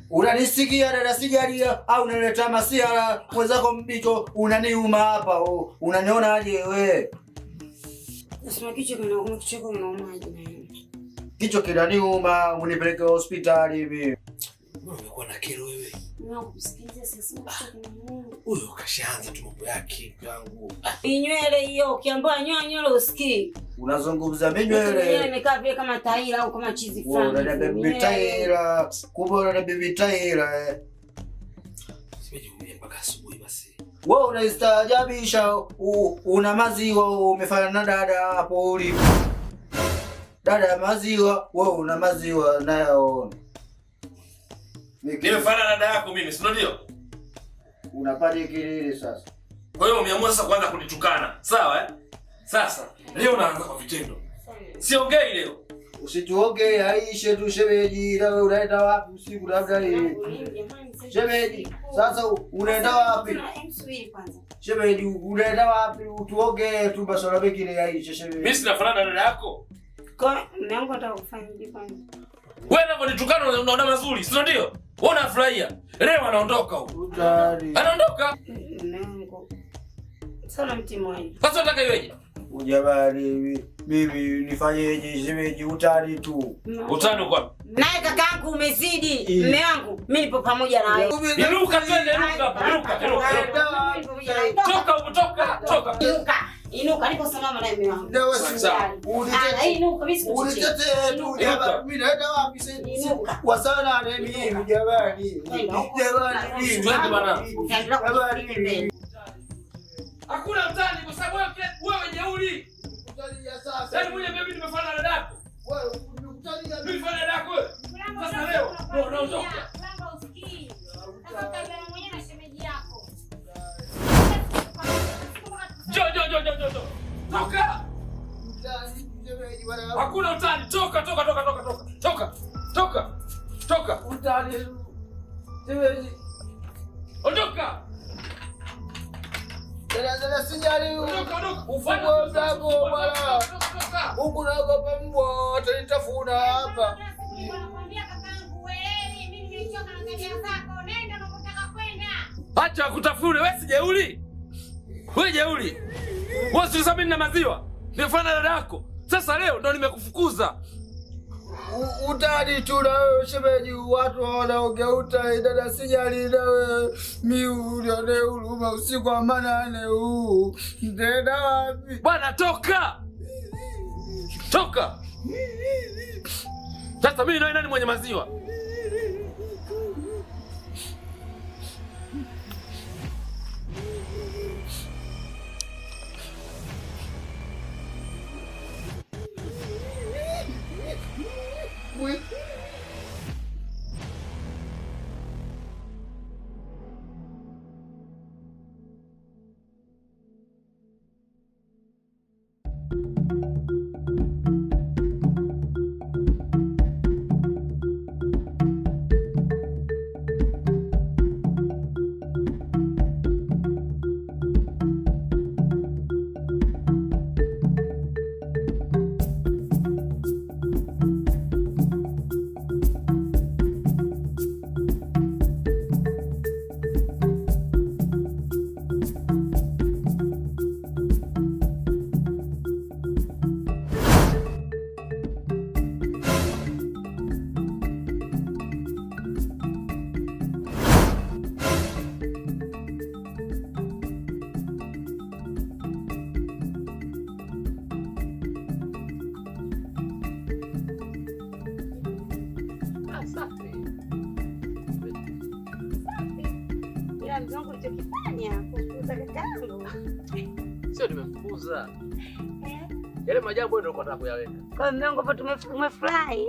S8: Unanisikia dada sijali au unaleta masiara mwenzako mbicho unaniuma hapa unaniona aje wewe?
S1: Nasema kichwa kinauma aje?
S8: Kichwa kinaniuma, unipeleke hospitali mimi.
S6: Mbona umekuwa na kero wewe?
S1: Nakusikiliza sasa.
S6: Huyo kashaanza tu mambo yake yangu.
S1: Nywele hiyo ukiambiwa nywele usikii.
S8: Unazungumza nywele.
S1: Nywele imekaa vile kama taira au kama chizi fulani.
S8: Wewe dada bibi taira, kubwa dada bibi taira.
S6: Simeje mpaka asubuhi basi.
S8: Wewe unaistajabisha una maziwa umefanya na dada hapo ulipo. Dada maziwa, wewe una maziwa nayo.
S6: Nimefanya na dada yako mimi, si ndio?
S8: Unapata kelele sasa.
S6: Kwa hiyo umeamua sasa kuanza kunitukana. Sawa Sasa leo naanza kwa vitendo. Siongei leo.
S8: Usituongee aishe tu shemeji, wewe unaenda wapi usiku labda hii? Shemeji, sasa unaenda wapi? Shemeji, unaenda wapi? Utuongee tu masuala mengine aishe shemeji.
S6: Mimi sinafanana na dada yako.
S1: Kwa mume wangu anataka kufanya hivi kwanza.
S6: Wewe unaponitukana unaona mazuri, si ndio? Wewe unafurahia. Leo anaondoka huko. Anaondoka.
S1: Mume wangu. Sasa mtimwani.
S6: Sasa unataka iweje?
S8: Ujabali mimi nifanyeje shemeji utani tu.
S6: Utani kwa?
S1: Naye kakaangu umezidi. Mume wangu, mimi nipo pamoja na wewe.
S6: Inuka twende, inuka. Toka.
S1: Inuka, nipo salama na mume wangu.
S8: Ndio sasa.
S1: Inuka mimi
S8: unitetee tu jamani. Mimi naenda wapi sasa? Kwa sana na mimi jamani. Jamani.
S6: Twende bwana.
S1: Utaendelea kufikiria.
S6: Hakuna mtani kwa sababu wewe jeuri. Utalia sasa. Yaani mwenye mimi nimefanya na dadako. Wewe umekutalia mimi fanya na dadako wewe. Sasa leo unaondoka.
S9: Lamba usikii. Sasa utajiona mwenyewe na shemeji yako.
S6: Toka. Hakuna utani. Toka.
S8: Utani. Shemeji.
S6: Ondoka.
S8: Dada sijali.
S6: Ondoka.
S8: Ufungue mlango bwana. Huku naogopa mbwa watanitafuna hapa.
S6: Acha kutafune, wewe si jeuri. Wewe jeuri. Wewe si mimi na maziwa. Nifana dada yako. Sasa leo ndo nimekufukuza.
S8: Utani tu na wewe shemeji, watu wanaongea utani. Dada sijali na wewe, mimi unione huruma usiku wa manane huu. Nenda wapi?
S6: Bwana toka. Sasa mimi nani mwenye maziwa?
S3: Sio nimemfukuza. Yale majambo ndio nataka kuyaweka.
S1: Kwa mume wangu hapo tumefurahi.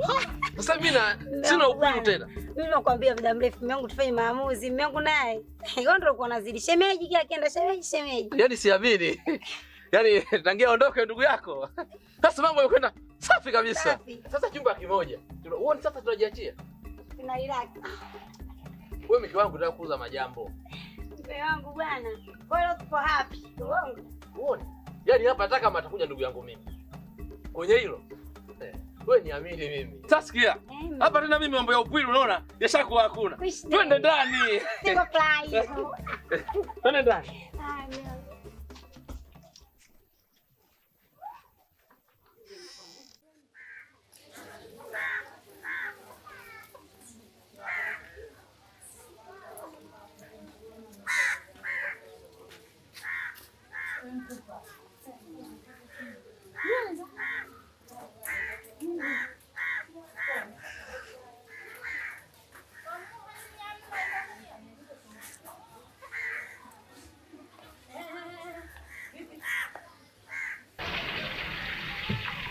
S3: Sasa mimi sina upendo tena.
S1: Mimi nakwambia muda mrefu mume wangu tufanye maamuzi. Mume wangu naye. Yeye ndio alikuwa anazidi. Shemeji kila akienda shemeji.
S3: Yaani siamini. Yaani tangia ondoke ndugu yako. Sasa mambo yakwenda safi kabisa. Sasa chumba kimoja. Uone sasa tunajiachia.
S1: Tuna relax.
S3: Wewe mke wangu nataka kuuza majambo.
S1: Mke wangu bwana. Kwa hiyo tupo happy.
S3: Uone. Yaani hapa nataka kama atakuja ndugu yangu mimi. Kwenye hilo. Wewe niamini mimi.
S6: Sasa sikia. Hapa tena mimi mambo ya upwili unaona? Yashakuwa hakuna. Twende ndani.
S1: Siko fly.
S6: Twende ndani.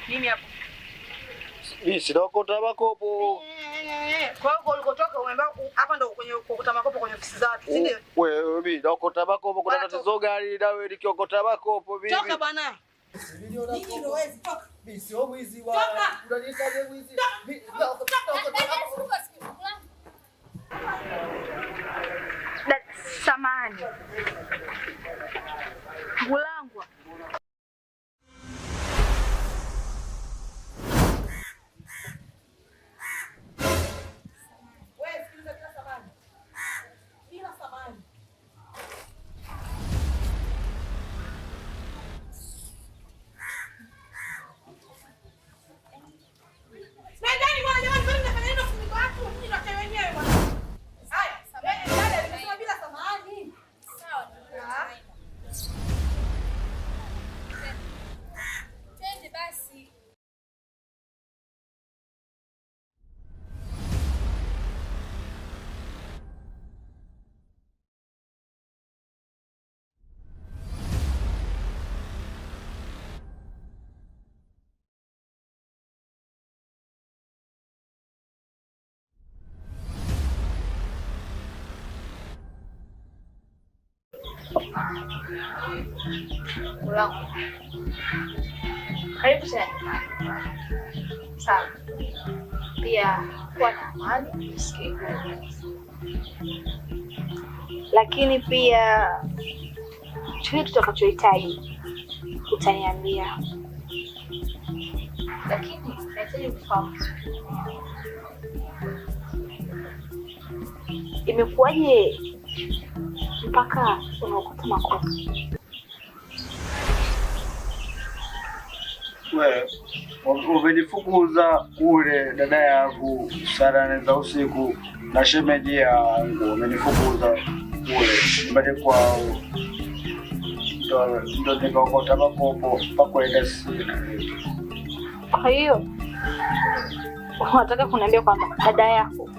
S9: Nini hapo?
S2: Bisi naokota makopo.
S9: Kwa hiyo ulikotoka umeambia hapa ndo kwenye kuokota makopo kwenye ofisi za watu, si ndio?
S2: Wewe bibi naokota makopo, kuna tatizo gani na wewe nikiokota makopo bibi?
S9: Toka bwana. Nini ndio wewe toka.
S8: Bisi wewe mwizi wa. Unanitaje mwizi?
S5: Samani. Mulangwa.
S9: Nendeni bwana jamani, kwani mnafanya nini na watu? Mimi
S5: Ulangu. Karibu sana. Sawa. Pia kuwa na amani, usikie. Lakini pia chochote tutakachohitaji utaniambia. Lakini nahitaji kufahamu. Imekuwaje mpaka unaokota makopo?
S8: Wewe umenifukuza kule, dada yangu, saa 4 za usiku na shemeji yangu wamenifukuza kule nyumbani kwao, ndo nikaokota makopo pakwenda sina.
S5: Kwa hiyo unataka kuniambia kwamba dada yako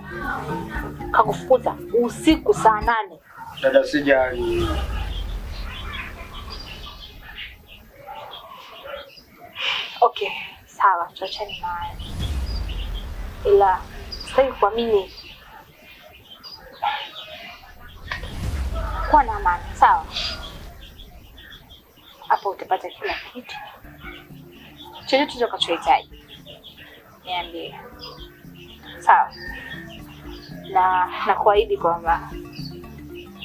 S5: kakufukuza usiku saa 8?
S8: Dada, sijali.
S5: Okay, sawa, tuachane naye. Ila sitaki kuamini. Kuwa na amani, sawa? Hapo utapata kila kitu. Chochote utakachohitaji niambie. Sawa? Na nakuahidi kwamba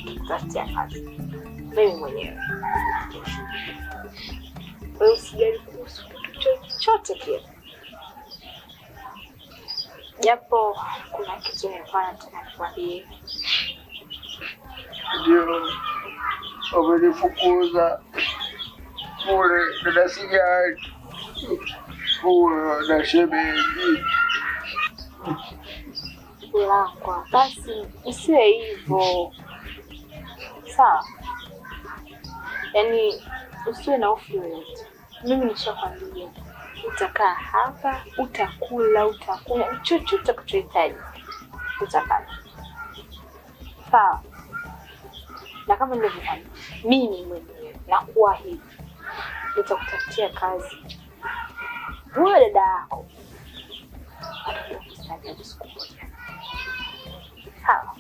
S5: tutafutia kazi mimi mwenyewe. Wewe usijali kuhusu chochote kile. Japo kuna kitu nilikuwa nataka nikwambie.
S8: Ndio wamenifukuza kule, dada, sijali. Kule na shemeji.
S5: Ulangwa, basi isiwe hivyo. Sawa? Yaani usiwe na hofu yoyote. Mimi nishakwambia utakaa hapa, utakula, utakunywa, chochote utakachohitaji utapata. Sawa? Na kama nilivyokwambia, mimi mwenyewe nakuahidi nitakutafutia kazi. Wewe dada yako atakusaidia siku moja. Sawa?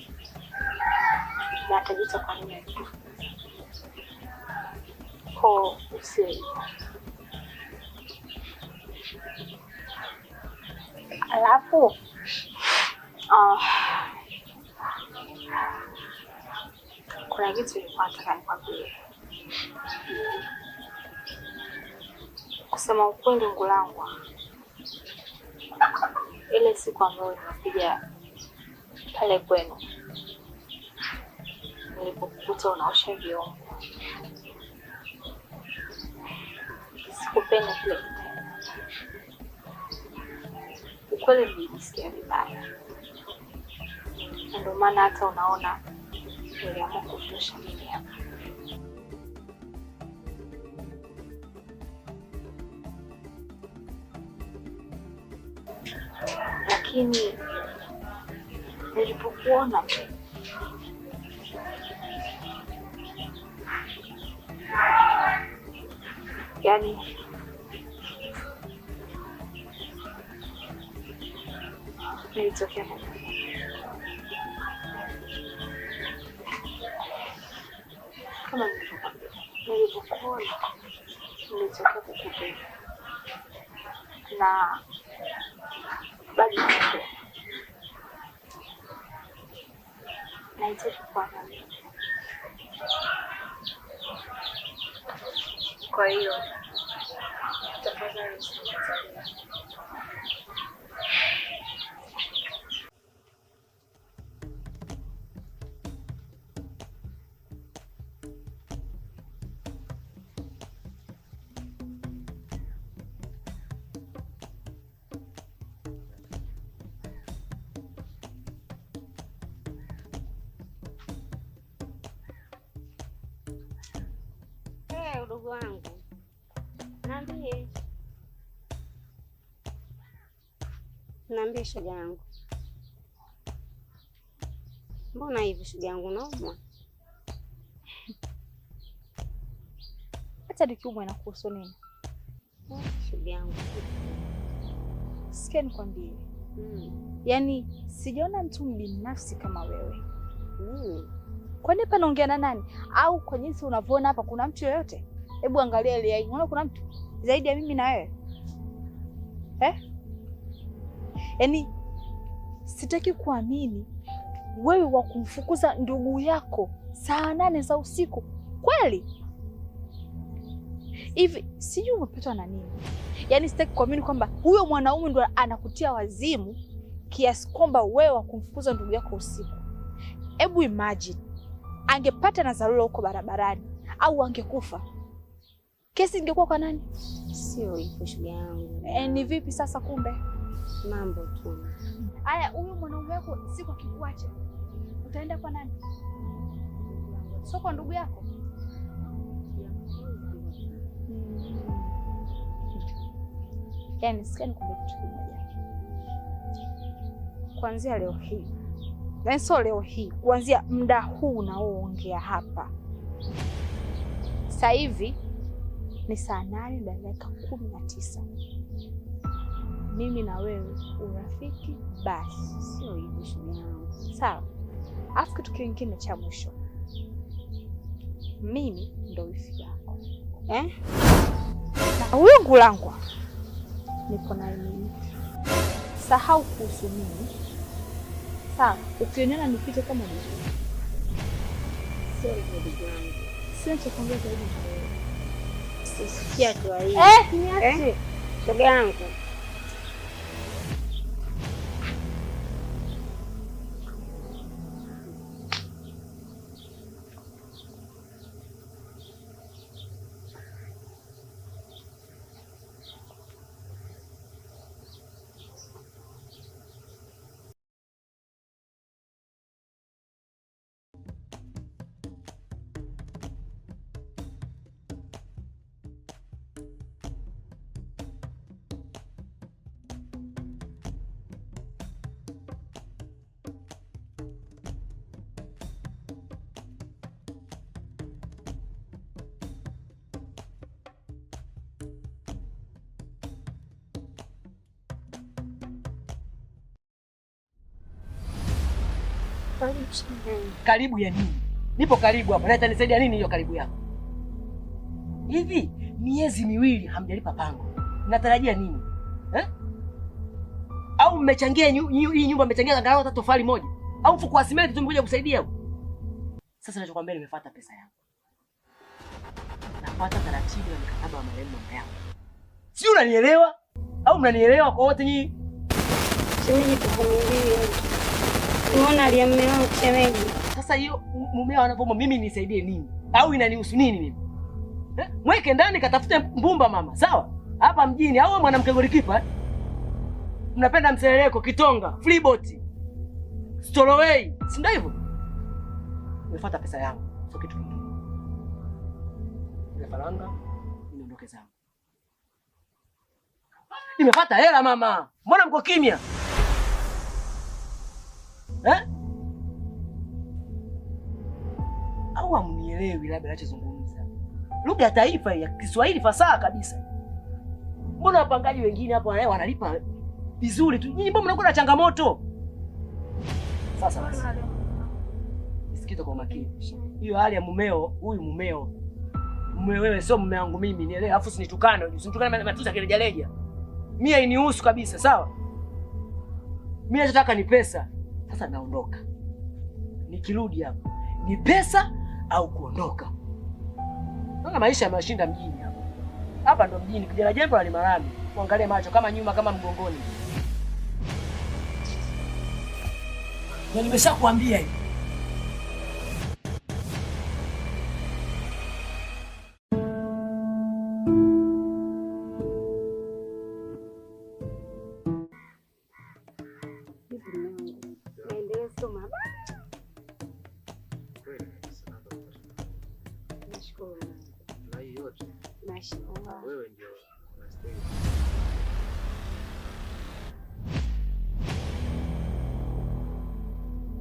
S5: Na atajuta kwa nini. Kwa usiwe. Alafu kuna kitu nilikuwa nataka nikwambie. Kusema ukweli, Ngulangwa, ile siku ambayo nilipiga pale kwenu, nilipokukuta unaosha vyombo, sikupenda kile kitendo. Ukweli nilijisikia vibaya. Ndio maana hata unaona niliamua kutosha mimi hapa. Lakini nilipokuona yani nilitokea kama nilivyokuona nilitokea kukupenda na bado nahitaji kuwa na wewe. Kwa hiyo tafadhali usinitazame.
S1: Udogo wangu, naambie shoga yangu. Mbona hivi shoga yangu, naumwa?
S5: Hata nikiumwa inakuhusu nini?
S1: Shoga yangu,
S5: sikia nikwambie. Yaani sijaona mtu mbinafsi kama wewe. Kwani hapa naongea na nani? Au kwa jinsi unavyoona hapa kuna mtu yoyote? Hebu angalia ile yai. Unaona kuna mtu zaidi ya mimi na wewe? Yaani sitaki kuamini wewe wa kumfukuza ndugu yako saa 8 za usiku. Kweli? Hivi sijui umepatwa na nini? Yaani sitaki kuamini kwamba huyo mwanaume ndo anakutia wazimu kiasi kwamba wewe wa kumfukuza ndugu yako usiku. Hebu imagine angepata na dharura huko barabarani au angekufa. Kesi ingekuwa kwa nani?
S1: Sio hivyo shoga yangu.
S5: Ni vipi sasa kumbe?
S1: Mambo tu.
S5: Aya, huyo mwanaume wako siku akikuacha utaenda kwa nani? Sio kwa ndugu yako? Yaani sikani kumbe kitu kimoja. Kuanzia leo hii. Yaani sio leo hii, kuanzia muda huu unaoongea hapa. Sasa hivi ni saa 8:19. Mimi na wewe urafiki basi,
S1: Sio hivyo shoga yangu.
S5: sawa? Afu kitu kingine cha mwisho, mimi ndo wifi yako na huyo Ngulangwa nipo naye mimi. Sahau kuhusu mimi, sawa? Ukionyana nipite kama nini.
S1: Sio hivyo ndugu yangu.
S5: Sio cha kuongea zaidi na wewe.
S1: Sisikia tu hii.
S5: Niache.
S1: Shoga yangu.
S10: Karibu ya nini? Nipo karibu hapa. Na itanisaidia nini hiyo karibu yako? Hivi miezi 2 hamjalipa pango. Natarajia nini? Au mmechangia hii nyumba mmechangia angalau hata tofali moja? Au mfuko wa simenti tumekuja kusaidia huko? Sasa ninachokuambia nimefuata pesa yangu. Nafuata taratibu na mikataba ya marehemu mama yangu. Si unanielewa? Au mnanielewa kwa wote nyinyi?
S1: Shemeji tuvumilie. Unaona aliamua shemeji.
S10: Sasa hiyo mumeo anapomo mimi nisaidie nini? Au inanihusu nini mimi? Mweke ndani katafute mbumba mama, sawa? Hapa mjini au mwanamke golikipa? Mnapenda mseleleko, kitonga, freebot. Stowaway, si ndio hivyo? Nimefuata pesa yangu, sio kitu kingine. Nimefaranga, niondoke zangu. Nimefuata hela mama. Mbona mko kimya? Au hamnielewi labda ninachozungumza? Lugha ya taifa ya Kiswahili fasaha kabisa. Mbona wapangaji wengine hapo wanalipa vizuri tu? Nyinyi mbona mnakuwa na changamoto? Sasa basi. Nisikize kwa makini. Hiyo hali ya mumeo, huyu mumeo. Mume wewe sio mume wangu mimi, nielewe. Alafu usinitukane, usinitukane matusi ya kirejareja. Mimi hainihusu kabisa, sawa? Mimi nataka ni pesa. Sasa naondoka. Nikirudi hapa, ni pesa au kuondoka. Sasa maisha yameshinda mjini hapa. Hapa ndo mjini, kijana jembe ni marami. Kuangalia macho kama nyuma kama mgongoni. Na nimeshakwambia hivi.
S3: Wewe ndio unastahili.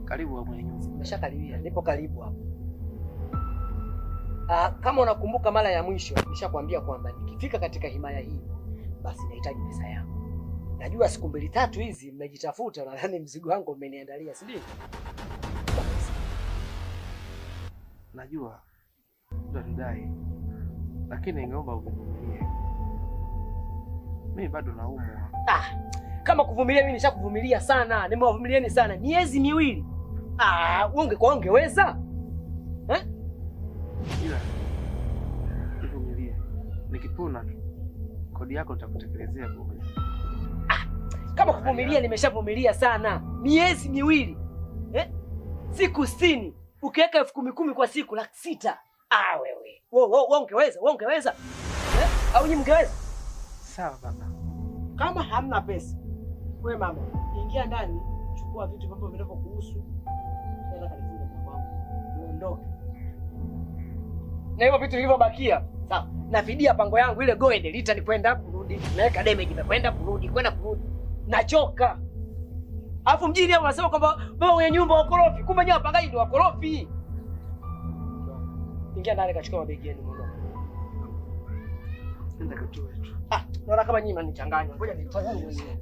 S10: Karibu mwenye nyumba. Nimeshakaribia, nipo karibu hapo. Kama unakumbuka mara ya mwisho nishakwambia kwamba nikifika katika himaya hii basi nahitaji pesa yangu. Najua siku 2-3 hizi mmejitafuta na nadhani mzigo wangu umeniandalia, si ndio?
S11: najua utanidai, lakini ningeomba uvumilie. Mimi bado naumwa.
S10: Kama kuvumilia mimi nishakuvumilia sana. Nimewavumilieni sana. Miezi miwili. Ungeweza?
S11: Ila uvumilie. Nikipona tu kodi yako nitakutekelezea bure.
S10: Kama kuvumilia nimeshavumilia sana. Miezi miwili. Siku 60. Ukiweka 10,000 kwa siku 600,000. Wewe. Wewe ungeweza? Au nyinyi mngeweza?
S11: Sawa baba.
S10: Kama hamna pesa, wewe mama, ingia ndani, chukua vitu ambavyo vinavyokuhusu. Nenda kanifunga kwa kwangu. Uondoke. Na hivyo vitu vilivyobakia, sawa. Nafidia pango yangu ile go and lita ni kwenda kurudi. Naweka damage imekwenda kurudi, kwenda kurudi. Nachoka. Alafu mjini hapo wanasema kwamba baba mwenye nyumba wakorofi. Kumbe nyewe wapangaji ndio wakorofi. Ingia ndani kachukua mabegi yenu muondoke.
S11: Nenda katoe tu.
S10: Naona kama nyinyi mnanichanganya. Ngoja nitoe yangu mwenyewe.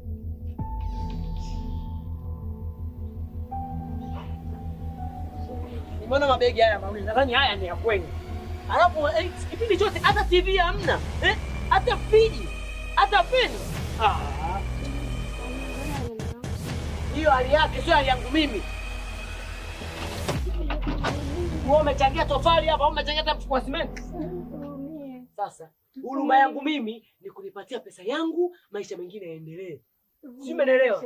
S10: Nimeona mabegi haya mawili. Nadhani haya ni ya kwenu. Alafu kipindi chote hata TV hamna. Hata friji. Hata feni. Hiyo hali yake sio hali yangu mimi. Wewe umechangia tofali hapa, umechangia hata mfuko wa simenti. Sasa huruma yangu mimi ni kunipatia pesa yangu, maisha mengine yaendelee. Si umeelewa?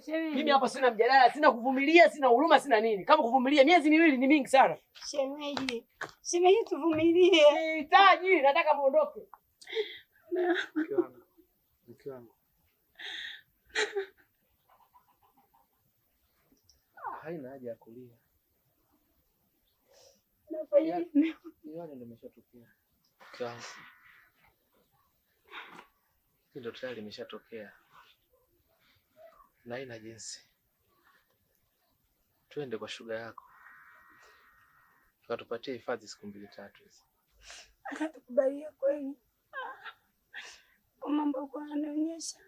S10: Mimi hapa sina mjadala, sina kuvumilia, sina huruma, sina nini. Kama kuvumilia miezi miwili ni mingi sana.
S1: Shemeji tuvumilie.
S10: Sihitaji, nataka muondoke.
S11: Mke wangu. Haina haja ya kulia. Yale ndio yameshatokea. Mke wangu. Ndio tayari limeshatokea. Na haina jinsi. Twende kwa shuga yako. Tukatupatie hifadhi siku 2-3 hizi.
S1: Atatukubalia kweli. Mambo kwa anaonyesha.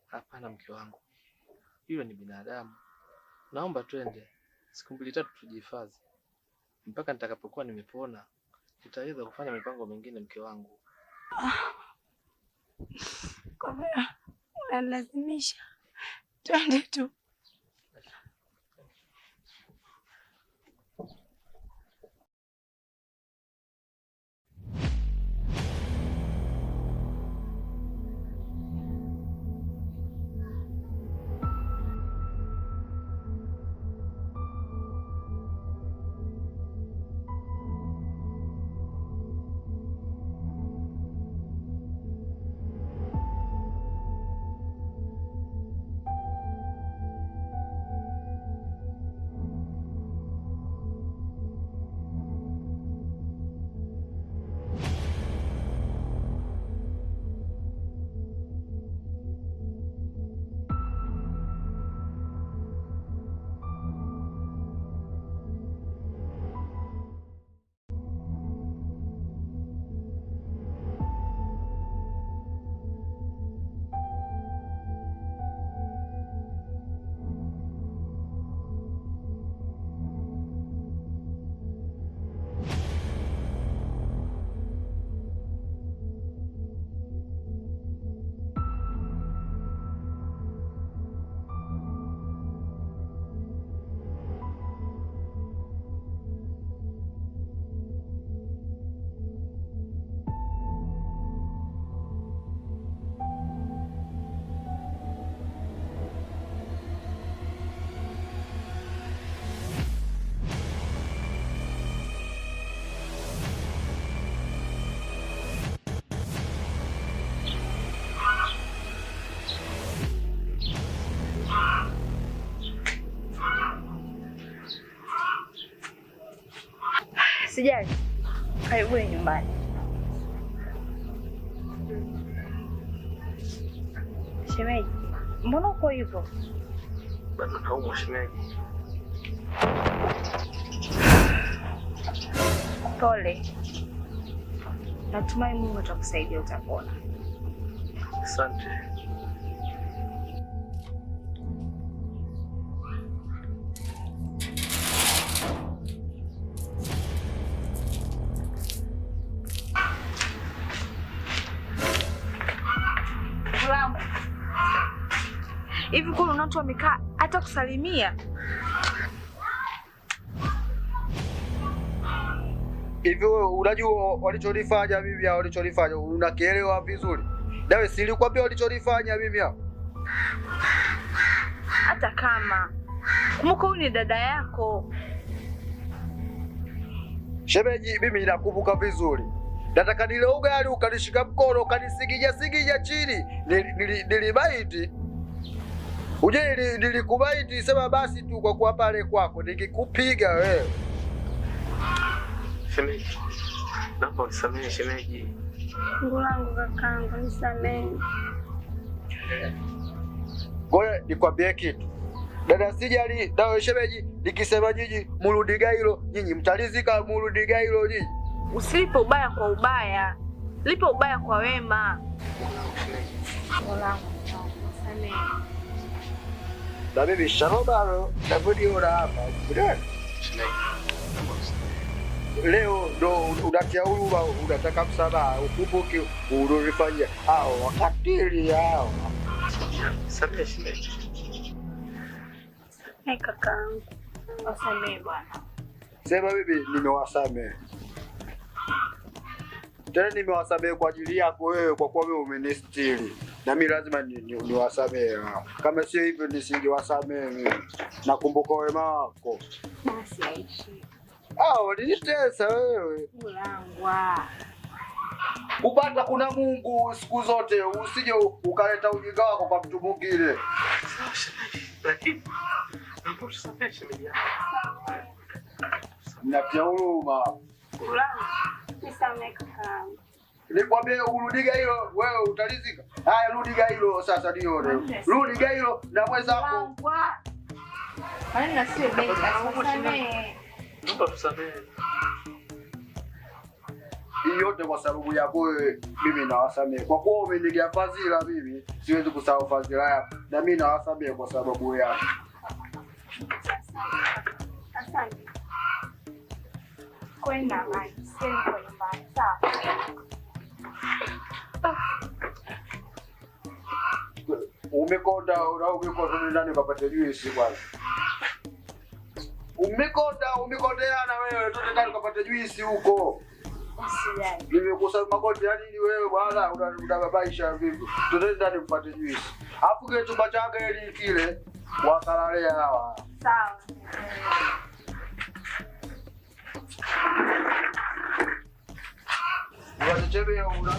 S11: Hapana mke wangu. Hiyo ni binadamu. Naomba twende siku 2-3 tujihifadhi. Mpaka nitakapokuwa nimepona, nitaweza kufanya mipango mingine mke wangu.
S1: Kwa hiyo unalazimisha twende tu.
S5: Sijali. Karibuni nyumbani. Shemeji, mbona uko hivyo?
S11: Bado naumwa shemeji.
S5: Pole. Natumai Mungu atakusaidia utapona.
S11: Asante.
S5: Hivi kuna watu wamekaa hata kusalimia?
S8: Hivi unajua walichonifanya mimi hao, walichonifanya unakielewa vizuri? Nawe si nilikwambia walichonifanya mimi hao?
S5: Hata kama kumbuka huyu ni dada yako.
S8: Shemeji, mimi nakumbuka vizuri. Nataka nile ugali ukanishika mkono ukanisigija chini. Nilibaiti. Uje nilikubaiti, sema basi tu kwa kuwa pale kwako nikikupiga wewe.
S11: Shemeji, naomba unisamehe shemeji.
S1: Mungu wangu kakangu, nisamehe.
S8: Ngoja nikwambie kitu. Dada sijali dawe shemeji, nikisema nyinyi murudiga hilo, nyinyi mtalizika murudiga hilo nyinyi.
S5: Usilipe ubaya kwa ubaya. Lipa ubaya kwa wema.
S8: Na mimi sharobaro nabudi hapa. Leo ndo unatia huruma, unataka msamaha, ukumbuke ulilofanyia hao wakatili hao.
S11: Samehe shemeji.
S1: Kakangu, wasamehe bwana.
S8: Sema mimi nimewasamehe. Tena nimewasamehe kwa ajili yako wewe, kwa kuwa wewe umenistiri. Na mimi lazima niwasamehe. Kama sio hivyo nisingewasamehe mimi. Nakumbuka wema wako.
S1: Basi aishi.
S8: Walinitesa wewe.
S1: Mulangwa.
S8: Upata kuna Mungu siku zote, usije ukaleta ujinga wako kwa mtu mwingine.
S11: Lakini naomba tusamehe shemeji.
S8: Natia huruma.
S1: Mulangwa. Nisamehe kakangu.
S8: Nikwambie urudiga hilo wewe utalizika. Haya rudiga hilo sasa nione. Rudiga hilo na mwenzako.
S1: Mulangwa. Maana sio bega, nisamehe.
S11: Naomba tusamehe.
S8: Hii yote kwa sababu yako wewe, mimi nawasamehe. Kwa kuwa umenigia fadhila mimi, siwezi kusahau fadhila yako. Na mimi nawasamehe kwa sababu yako.
S1: Asante. Kwenda maji, sio kwa nyumbani. Sawa.
S8: Umekonda ndani ukapata juisi bwana. Umekondeana wewe, tote ndani ukapata juisi huko.
S1: Usijali.
S8: Nimekusema makonde ya nini wewe bwana, unababaisha vipi? Tote ndani upate juisi. Alafu kile chumba chake ili kile wakalalea hawa.
S1: Sawa.
S8: Unachechemea una